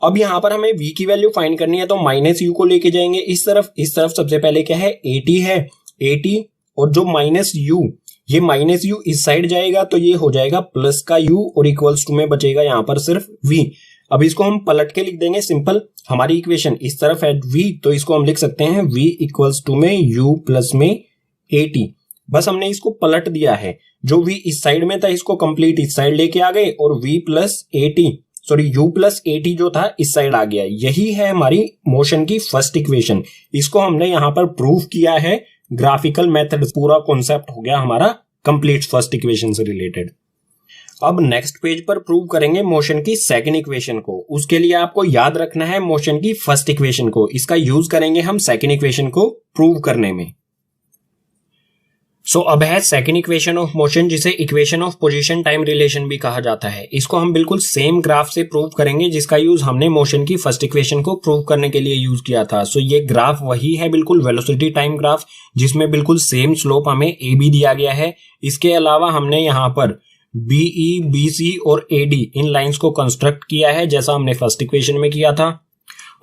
अब यहां पर हमें v की वैल्यू फाइंड करनी है, तो माइनस यू को लेके जाएंगे इस तरफ। इस तरफ सबसे पहले क्या है? 80 है, AT, और जो माइनस u, ये माइनस u इस साइड जाएगा तो ये हो जाएगा प्लस का u, और इक्वल्स टू में बचेगा यहाँ पर सिर्फ v। अब इसको हम पलट के लिख देंगे सिंपल, हमारी इक्वेशन इस तरफ है v, तो इसको हम लिख सकते हैं v इक्वल्स टू में u प्लस में AT। बस हमने इसको पलट दिया है, जो v इस साइड में था इसको कंप्लीट इस साइड लेके आ गए, और v plus AT, sorry u plus AT जो था इस साइड आ गया। यही है हमारी मोशन की फर्स्ट इक्वेशन। इसको हमने यहाँ पर प्रूव किया है ग्राफिकल मेथड, पूरा कॉन्सेप्ट हो गया हमारा कंप्लीट फर्स्ट इक्वेशन से रिलेटेड। अब नेक्स्ट पेज पर प्रूव करेंगे मोशन की सेकंड इक्वेशन को। उसके लिए आपको याद रखना है मोशन की फर्स्ट इक्वेशन को, इसका यूज करेंगे हम सेकंड इक्वेशन को प्रूव करने में। सो अब है सेकंड इक्वेशन ऑफ मोशन, जिसे equation of position time relation भी कहा जाता है। इसको हम बिल्कुल सेम ग्राफ से प्रूव करेंगे जिसका यूज हमने मोशन की फर्स्ट इक्वेशन को प्रूव करने के लिए यूज किया था। सो ये ग्राफ वही है, बिल्कुल वेलोसिटी टाइम ग्राफ, जिसमें बिल्कुल सेम स्लोप हमें AB दिया गया है। इसके अलावा हमने यहाँ पर BE, BC और AD इन लाइंस को कंस्ट्रक्ट किया है जैसा हमने फर्स्ट इक्वेशन में किया था।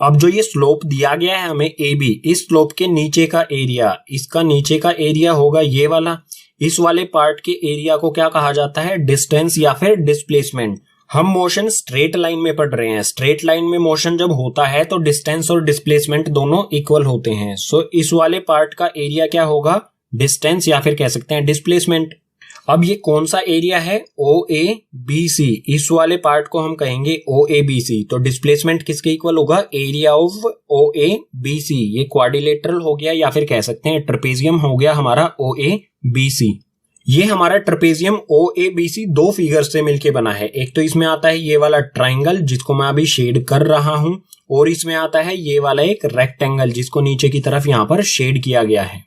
अब जो ये स्लोप दिया गया है हमें AB, इस स्लोप के नीचे का एरिया, इसका नीचे का एरिया होगा ये वाला। इस वाले पार्ट के एरिया को क्या कहा जाता है? डिस्टेंस या फिर डिस्प्लेसमेंट। हम मोशन स्ट्रेट लाइन में पढ़ रहे हैं, स्ट्रेट लाइन में मोशन जब होता है तो डिस्टेंस और डिस्प्लेसमेंट दोनों इक्वल होते हैं। सो इस वाले पार्ट का एरिया क्या होगा? डिस्टेंस या फिर कह सकते हैं डिस्प्लेसमेंट। अब ये कौन सा एरिया है? OABC, इस वाले पार्ट को हम कहेंगे OABC। तो डिस्प्लेसमेंट किसके इक्वल होगा? Area of OABC। ये क्वाड्रिलेटरल हो गया या फिर कह सकते हैं ट्रेपेजियम हो गया हमारा OABC। ये हमारा ट्रेपेजियम OABC दो फिगर से मिलके बना है। एक तो इसमें आता है ये वाला ट्राइंगल जिसको मैं अभी शेड कर रहा हूं, और इसमें आता है ये वाला एक रेक्टेंगल जिसको नीचे की तरफ यहां पर शेड किया गया है।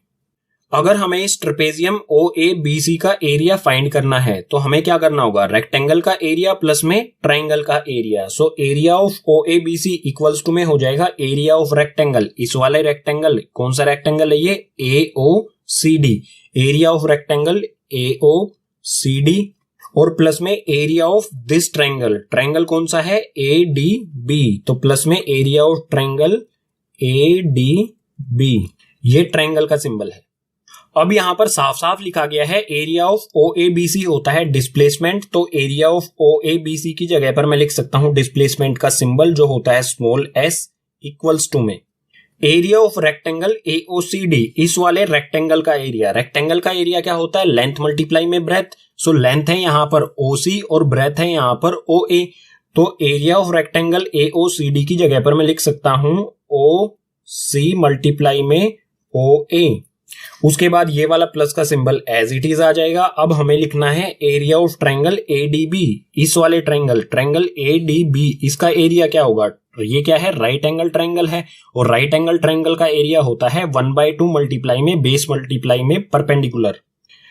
अगर हमें इस ट्रेपेजियम OABC का एरिया फाइंड करना है तो हमें क्या करना होगा? रेक्टेंगल का एरिया प्लस में ट्राइंगल का area. So area of OABC equals to में हो जाएगा एरिया ऑफ रेक्टेंगल। इस वाले रेक्टेंगल, कौन सा रेक्टेंगल है ये? AOCD। Area of rectangle AOCD और प्लस में area of this triangle. Triangle कौन सा है? ADB। तो प्लस में एरिया ऑफ ट्राइंगल ADB। ये ट्राइंगल का सिंबल है। अब यहां पर साफ साफ लिखा गया है एरिया ऑफ OABC होता है डिस्प्लेसमेंट, तो एरिया ऑफ OABC की जगह पर मैं लिख सकता हूं डिस्प्लेसमेंट का सिंबल जो होता है स्मॉल s इक्वल्स टू में एरिया ऑफ रेक्टेंगल AOCD। इस वाले रेक्टेंगल का एरिया, रेक्टेंगल का एरिया क्या होता है? लेंथ मल्टीप्लाई में ब्रेथ। सो लेंथ है यहां पर OC और ब्रेथ है यहां पर OA। तो एरिया ऑफ रेक्टेंगल AOCD की जगह पर मैं लिख सकता हूं OC मल्टीप्लाई में OA। उसके बाद ये वाला प्लस का सिंबल एज इट इज आ जाएगा। अब हमें लिखना है एरिया ऑफ ट्राइंगल ADB। इस वाले ट्राइंगल ADB, इसका एरिया क्या होगा? ये क्या है? राइट एंगल ट्राइंगल है, और राइट एंगल ट्राइंगल का एरिया होता है 1/2 मल्टीप्लाई में बेस मल्टीप्लाई में परपेंडिकुलर।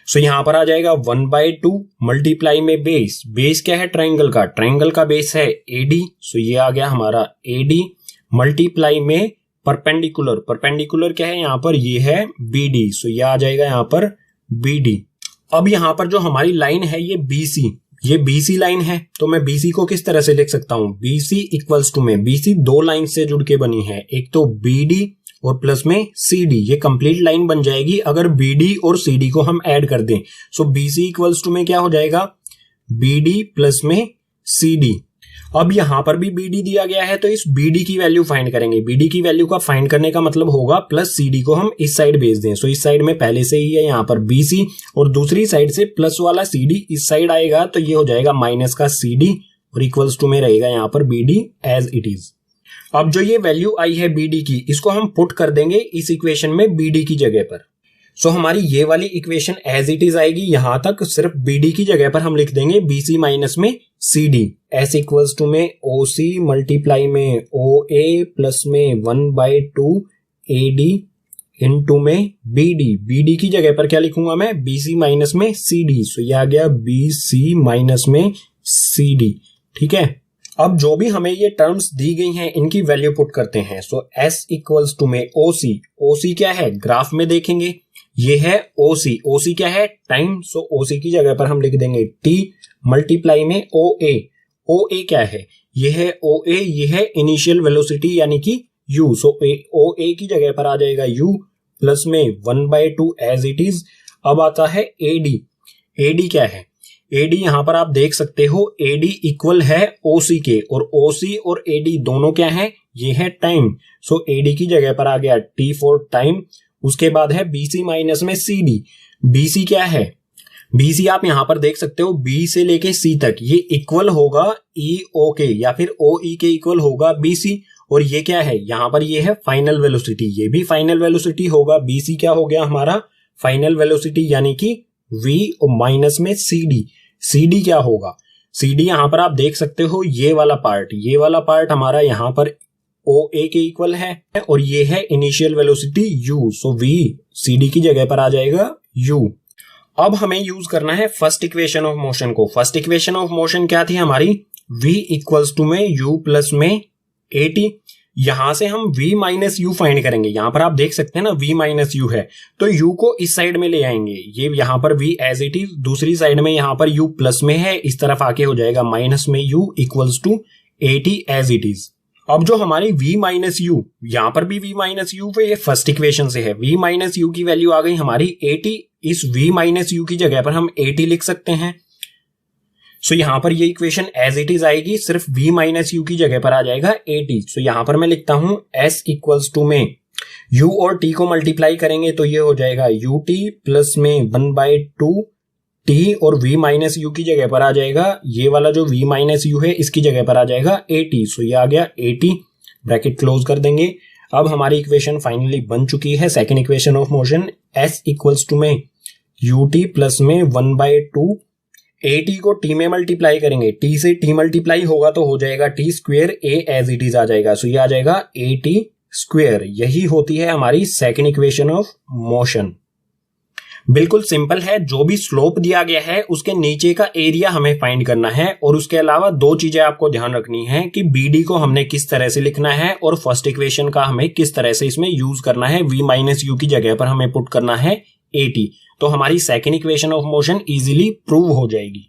सो यहां पर आ जाएगा 1/2 मल्टीप्लाई में बेस। बेस क्या है ट्राइंगल का? ट्राइंगल का बेस है AD। सो ये आ गया हमारा AD मल्टीप्लाई में परपेंडिकुलर। परपेंडिकुलर क्या है यहां पर? ये है BD। सो ये आ जाएगा यहां पर BD। अब यहां पर जो हमारी लाइन है ये BC, ये BC लाइन है। तो मैं BC को किस तरह से लिख सकता हूं? BC इक्वल्स टू में, BC दो लाइन से जुड़ के बनी है, एक तो BD और प्लस में CD। ये कंप्लीट लाइन बन जाएगी अगर BD और CD को हम ऐड कर दें। सो BC इक्वल्स टू में क्या हो जाएगा? BD प्लस में CD। अब यहां पर भी BD दिया गया है तो इस BD की वैल्यू फाइंड करेंगे। BD की वैल्यू का फाइंड करने का मतलब होगा प्लस CD को हम इस साइड भेज दें। सो इस साइड में पहले से ही है यहां पर BC, और दूसरी साइड से प्लस वाला CD इस साइड आएगा तो ये हो जाएगा माइनस का CD, और इक्वल्स टू में रहेगा यहां पर BD एज इट इज। अब जो ये वैल्यू आई है BD की, इसको हम पुट कर देंगे इस इक्वेशन में BD की जगह पर। सो हमारी ये वाली इक्वेशन एज इट इज आएगी। यहां तक सिर्फ BD की जगह पर हम लिख देंगे BC माइनस में CD। S इक्वल्स टू में OC मल्टीप्लाई में OA प्लस में 1/2 AD इनटू में BD। BD की जगह पर क्या लिखूंगा मैं? BC माइनस में CD। सो ये आ गया BC माइनस में CD। ठीक है। अब जो भी हमें ये टर्म्स दी गई हैं इनकी वैल्यू पुट करते हैं। सो S इक्वल्स टू में OC। OC क्या है? ग्राफ में देखेंगे ये है OC। OC क्या है? टाइम। सो OC की जगह पर हम लिख देंगे T मल्टीप्लाई में OA। OA क्या है? ये है OA, ये है इनिशियल वेलोसिटी यानी कि U। सो OA की जगह पर आ जाएगा U, प्लस में 1/2 एज इट इज। अब आता है एडी। एडी क्या है? एडी यहां पर आप देख सकते हो, एडी इक्वल है ओसी के, और ओसी और एडी दोनों क्या है? ये है टाइम। सो एडी की जगह पर आ गया टी फॉर टाइम। उसके बाद है बीसी माइनस में सीडी। बीसी क्या है? बीसी आप यहां पर देख सकते हो, बी से लेके सी तक ये इक्वल होगा ई ओ के, या फिर ओ ई के इक्वल होगा बीसी। और ये क्या है? यहां पर ये है फाइनल वेलोसिटी, ये भी फाइनल वेलोसिटी होगा। बीसी क्या हो गया हमारा? फाइनल वेलोसिटी, यानी कि वी और माइनस में सीडी। सीडी क्या होगा? सीडी यहां पर आप देख सकते हो, ये वाला पार्ट हमारा यहां पर ओ ए के इक्वल है, और ये है initial velocity u. So v CD की जगह पर आ जाएगा यू। अब हमें यूज करना है फर्स्ट इक्वेशन ऑफ मोशन को। फर्स्ट इक्वेशन ऑफ मोशन क्या थी हमारी? v इक्वल्स टू में u प्लस में at। यहां से हम v माइनस यू फाइंड करेंगे। यहां पर आप देख सकते हैं ना, v माइनस यू है, तो u को इस साइड में ले आएंगे। ये यहां पर v एज इट इज, दूसरी साइड में यहां पर u प्लस में है, इस तरफ आके हो जाएगा माइनस में u equals to 80 as it is. अब जो हमारी v माइनस यू, यहां पर भी v माइनस यू पे, ये फर्स्ट इक्वेशन से है, v माइनस यू की वैल्यू आ गई हमारी 80। इस v माइनस यू की जगह पर हम 80 लिख सकते हैं। सो यहां पर ये इक्वेशन एज इट इज आएगी, सिर्फ v माइनस यू की जगह पर आ जाएगा 80। सो यहां पर मैं लिखता हूं s इक्वल्स टू में u और t को मल्टीप्लाई करेंगे तो ये हो जाएगा ut प्लस में 1/2 t, और v माइनस यू की जगह पर आ जाएगा, ये वाला जो v माइनस यू है इसकी जगह पर आ जाएगा 80। सो ये आ गया 80, ब्रैकेट क्लोज कर देंगे। अब हमारी इक्वेशन फाइनली बन चुकी है, second equation of motion. s equals to में ut प्लस में 1/2, 80 को t में मल्टीप्लाई करेंगे, t से t मल्टीप्लाई होगा तो हो जाएगा t square, a as it is आ जाएगा। सो ये आ जाएगा 80 स्क्वेयर। यही होती है हमारी सेकेंड इक्वेशन ऑफ मोशन। बिल्कुल सिंपल है, जो भी स्लोप दिया गया है उसके नीचे का एरिया हमें फाइंड करना है, और उसके अलावा दो चीजें आपको ध्यान रखनी है कि BD को हमने किस तरह से लिखना है, और फर्स्ट इक्वेशन का हमें किस तरह से इसमें यूज करना है। v माइनस यू की जगह पर हमें पुट करना है 80, तो हमारी second equation of motion easily prove हो जाएगी।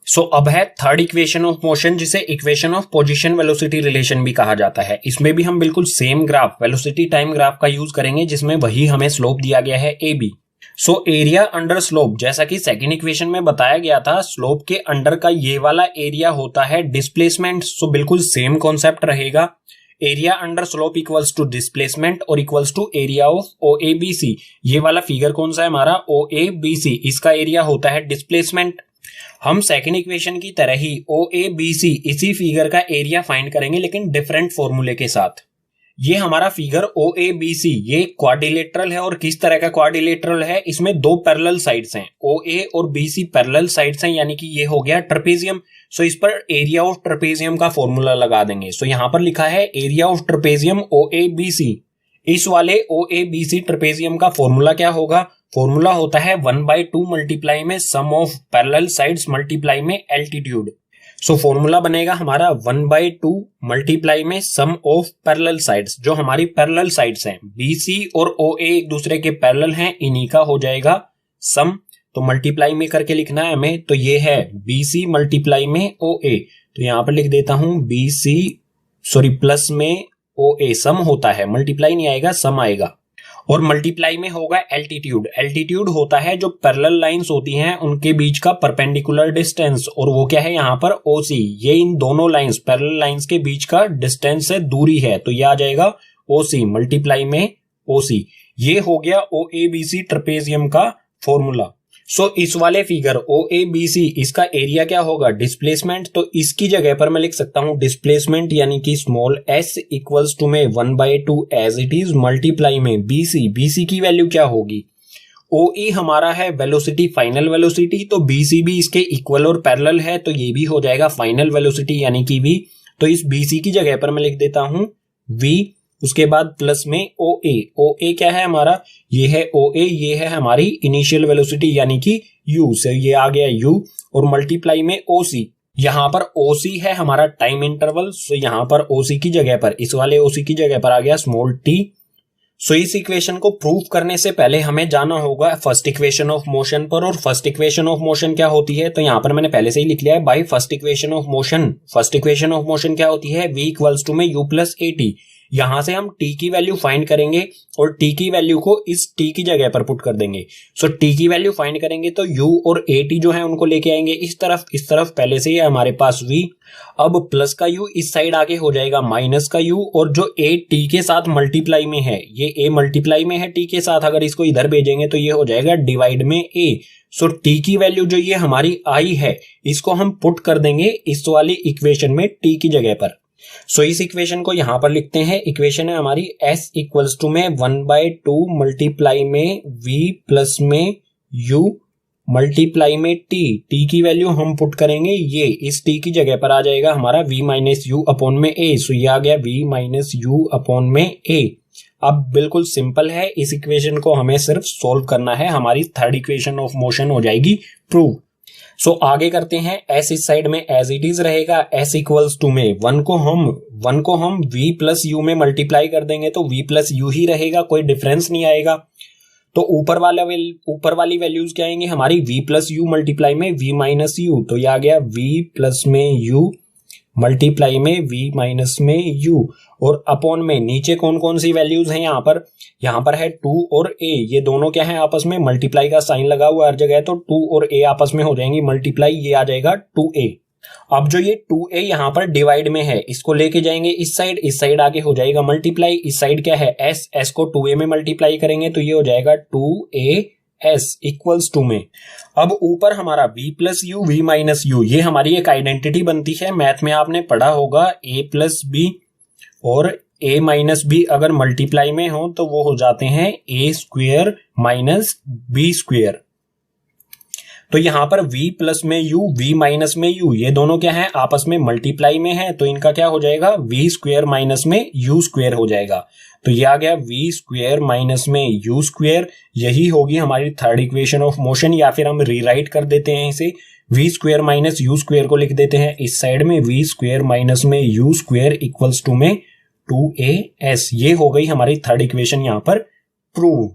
सो अब है थर्ड इक्वेशन ऑफ मोशन, जिसे equation of position velocity relation भी कहा जाता है। इसमें भी हम बिल्कुल same graph, velocity time graph का यूज करेंगे, जिसमें वही हमें स्लोप दिया गया है AB। So area under slope, जैसा कि सेकेंड इक्वेशन में बताया गया था, स्लोप के अंडर का ये वाला एरिया होता है डिस्प्लेसमेंट। सो बिल्कुल सेम कॉन्सेप्ट रहेगा, area under slope equals to displacement और equals to area of OABC। ये वाला फिगर कौन सा है हमारा? OABC, इसका एरिया होता है डिस्प्लेसमेंट। हम सेकेंड इक्वेशन की तरह ही OABC इसी फिगर का एरिया फाइंड करेंगे, लेकिन डिफरेंट फॉर्मूले के साथ। ये हमारा फिगर OABC ये क्वाड्रिलेटरल है, और किस तरह का क्वाड्रिलेटरल है? इसमें दो पैरेलल साइड्स हैं, OA और BC पैरेलल साइड्स हैं, यानी कि ये हो गया ट्रेपेजियम। सो इस पर एरिया ऑफ ट्रेपेजियम का फॉर्मूला लगा देंगे। सो यहां पर लिखा है एरिया ऑफ ट्रेपेजियम OABC। इस वाले OABC ट्रेपेजियम का फॉर्मूला क्या होगा? फॉर्मूला होता है 1/2 मल्टीप्लाई में सम ऑफ पैरेलल साइड्स मल्टीप्लाई में एल्टीट्यूड। सो फॉर्मूला बनेगा हमारा 1/2 मल्टीप्लाई में सम ऑफ पैरेलल साइड्स। जो हमारी पैरेलल साइड्स हैं BC और OA एक दूसरे के पैरेलल हैं, इन्हीं का हो जाएगा सम। तो मल्टीप्लाई में करके लिखना है हमें, तो ये है BC मल्टीप्लाई में OA। तो यहां पर लिख देता हूं प्लस में OA सम होता है, मल्टीप्लाई नहीं आएगा, सम आएगा। और मल्टीप्लाई में होगा एल्टीट्यूड। एल्टीट्यूड होता है जो पैरेलल लाइंस होती हैं उनके बीच का परपेंडिकुलर डिस्टेंस, और वो क्या है यहाँ पर OC। ये इन दोनों लाइंस, पैरेलल लाइंस के बीच का डिस्टेंस से दूरी है, तो ये आ जाएगा OC मल्टीप्लाई में OC। ये हो गया OABC ट्रेपेजियम का फॉर्मूला। सो इस वाले फिगर OABC इसका एरिया क्या होगा? डिस्प्लेसमेंट। तो इसकी जगह पर मैं लिख सकता हूं डिस्प्लेसमेंट यानी कि स्मॉल s इक्वल्स टू में 1/2 एज इट इज मल्टीप्लाई में BC की वैल्यू क्या होगी? OE हमारा है वेलोसिटी, फाइनल वेलोसिटी, तो BC भी इसके इक्वल और पैरेलल है, तो ये भी हो जाएगा फाइनल वेलोसिटी यानी कि V। तो इस BC की जगह पर मैं लिख देता हूं V, उसके बाद प्लस में OA क्या है हमारा? ये है OA, ये है हमारी इनिशियल वेलोसिटी यानी कि U से, ये आ गया U, और मल्टीप्लाई में OC। यहां पर OC है हमारा टाइम इंटरवल। सो यहां पर OC की जगह पर, इस वाले OC की जगह पर आ गया स्मॉल t। सो इस इक्वेशन को प्रूव करने से पहले हमें जाना होगा फर्स्ट इक्वेशन ऑफ मोशन पर। और फर्स्ट इक्वेशन ऑफ मोशन क्या होती है? तो यहां पर मैंने पहले से ही लिख लिया है by first equation of motion. First equation of motion क्या होती है? V इक्वल्स टू में U प्लस AT। यहां से हम t की वैल्यू फाइंड करेंगे और t की वैल्यू को इस t की जगह पर पुट कर देंगे। सो t की वैल्यू फाइंड करेंगे तो u और at जो है उनको लेके आएंगे इस तरफ पहले से ही है हमारे पास v। अब प्लस का u इस साइड आके हो जाएगा माइनस का u, और जो a t के साथ मल्टीप्लाई में है, ये a मल्टीप्लाई में है t के साथ, अगर इसको इधर भेजेंगे तो ये हो जाएगा डिवाइड में a। सो t की वैल्यू जो ये हमारी i है, इसको हम पुट कर देंगे इस वाली इक्वेशन में t की जगह पर। सो इस इक्वेशन को यहां पर लिखते हैं। इक्वेशन है हमारी s इक्वल्स टू में 1/2 मल्टीप्लाई में v प्लस में u मल्टीप्लाई में t की वैल्यू हम पुट करेंगे, ये इस t की जगह पर आ जाएगा हमारा v माइनस यू अपॉन में a। सो ये आ गया v माइनस यू अपॉन में a। अब बिल्कुल सिंपल है, इस इक्वेशन को हमें सिर्फ सोल्व करना है, हमारी थर्ड इक्वेशन ऑफ मोशन हो जाएगी प्रूव। सो आगे करते हैं। s इस साइड में एज इट इज रहेगा, s इक्वल्स टू में 1 को हम v प्लस यू में मल्टीप्लाई कर देंगे तो v प्लस यू ही रहेगा, कोई डिफरेंस नहीं आएगा। तो ऊपर वाली वैल्यूज क्या आएंगे हमारी v प्लस यू मल्टीप्लाई में v माइनस यू, तो ये आ गया v प्लस में u मल्टीप्लाई में v माइनस में u, और अपॉन में नीचे कौन कौन सी वैल्यूज हैं यहाँ पर है 2 और a, ये दोनों क्या है आपस में मल्टीप्लाई का साइन लगा हुआ हर जगह, तो 2 और a आपस में हो जाएंगी मल्टीप्लाई, ये आ जाएगा 2a। अब जो ये 2a यहाँ पर डिवाइड में है, इसको लेके जाएंगे इस साइड आगे हो जाएगा मल्टीप्लाई। इस साइड क्या है s को 2a में मल्टीप्लाई करेंगे तो ये हो जाएगा 2as इक्वल्स टू में। अब ऊपर हमारा v plus you v minus you, ये हमारी एक आइडेंटिटी बनती है, मैथ में आपने पढ़ा होगा a प्लस b और a माइनस बी अगर मल्टीप्लाई में हो तो वो हो जाते हैं a square minus b square. तो यहां पर v प्लस में u v माइनस में u, ये दोनों क्या है आपस में मल्टीप्लाई में है, तो इनका क्या हो जाएगा v स्क्वेयर माइनस में u स्क्वेयर हो जाएगा। तो ये आ गया v स्क्वेयर माइनस में u स्क्वेयर, यही होगी हमारी थर्ड इक्वेशन ऑफ मोशन। या फिर हम रीराइट कर देते हैं इसे, v square minus you square को लिख देते हैं इस साइड में, v स्क्वेयर माइनस में u स्क्वेयर इक्वल्स टू में 2as। ये हो गई हमारी थर्ड इक्वेशन यहां पर प्रूव।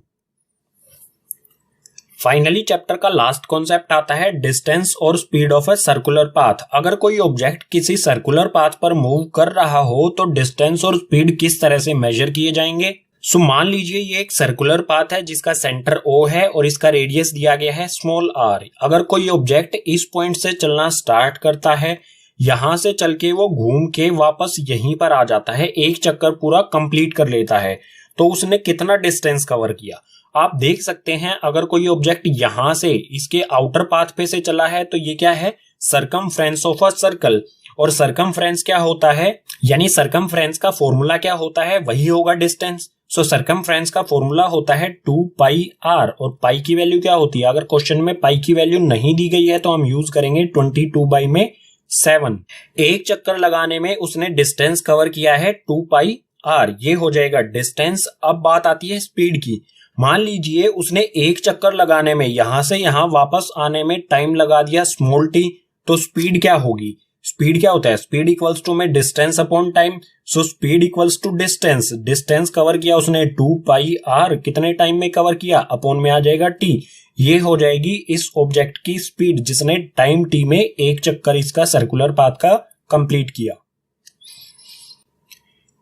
फाइनली चैप्टर का लास्ट कॉन्सेप्ट आता है डिस्टेंस और speed of a circular path. अगर कोई ऑब्जेक्ट किसी सर्कुलर पाथ पर मूव कर रहा हो तो डिस्टेंस और स्पीड किस तरह से मेजर किए जाएंगे। सो मान लीजिए ये एक सर्कुलर पाथ है जिसका सेंटर O है और इसका रेडियस दिया गया है स्मॉल r। अगर कोई ऑब्जेक्ट इस पॉइंट से चलना स्टार्ट करता है, यहां से चल के वो घूम के वापस यहीं पर आ जाता है, एक चक्कर पूरा कंप्लीट कर लेता है, तो उसने कितना डिस्टेंस कवर किया। आप देख सकते हैं अगर कोई ऑब्जेक्ट यहां से इसके आउटर पाथ पे से चला है तो ये क्या है सरकमफ्रेंस ऑफ अ सर्कल। और सरकमफ्रेंस क्या होता है, यानी सरकमफ्रेंस का फॉर्मूला क्या होता है, वही होगा डिस्टेंस। सो सरकमफ्रेंस का फॉर्मूला होता है 2 पाई r, और पाई की वैल्यू क्या होती है, अगर क्वेश्चन में पाई की वैल्यू नहीं दी गई है तो हम यूज करेंगे 22/7। एक चक्कर लगाने में उसने डिस्टेंस कवर किया है 2 पाई r, ये हो जाएगा डिस्टेंस। अब बात आती है स्पीड की। मान लीजिए उसने एक चक्कर लगाने में यहां से यहां वापस आने में टाइम लगा दिया स्मॉल t, तो स्पीड क्या होगी, स्पीड क्या होता है, स्पीड इक्वल्स टू में distance upon time. So speed equals to distance cover किया उसने 2 पाई r, कितने टाइम में कवर किया, अपॉन में आ जाएगा t। ये हो जाएगी इस ऑब्जेक्ट की स्पीड जिसने टाइम t में एक चक्कर इसका सर्कुलर पाथ का कंप्लीट किया।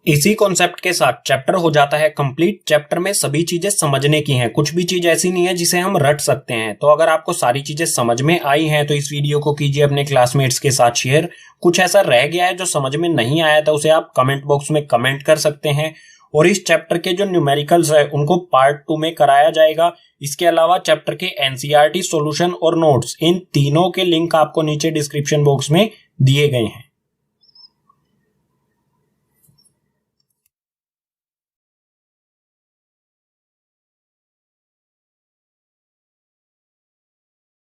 इसी कॉन्सेप्ट के साथ चैप्टर हो जाता है कंप्लीट। चैप्टर में सभी चीजें समझने की हैं, कुछ भी चीज ऐसी नहीं है जिसे हम रट सकते हैं। तो अगर आपको सारी चीजें समझ में आई हैं तो इस वीडियो को कीजिए अपने क्लासमेट्स के साथ शेयर। कुछ ऐसा रह गया है जो समझ में नहीं आया था उसे आप कमेंट बॉक्स में कमेंट कर सकते हैं। और इस चैप्टर के जो न्यूमेरिकल्स है उनको पार्ट 2 में कराया जाएगा। इसके अलावा चैप्टर के एनसीईआरटी सॉल्यूशन और नोट्स, इन तीनों के लिंक आपको नीचे डिस्क्रिप्शन बॉक्स में दिए गए हैं।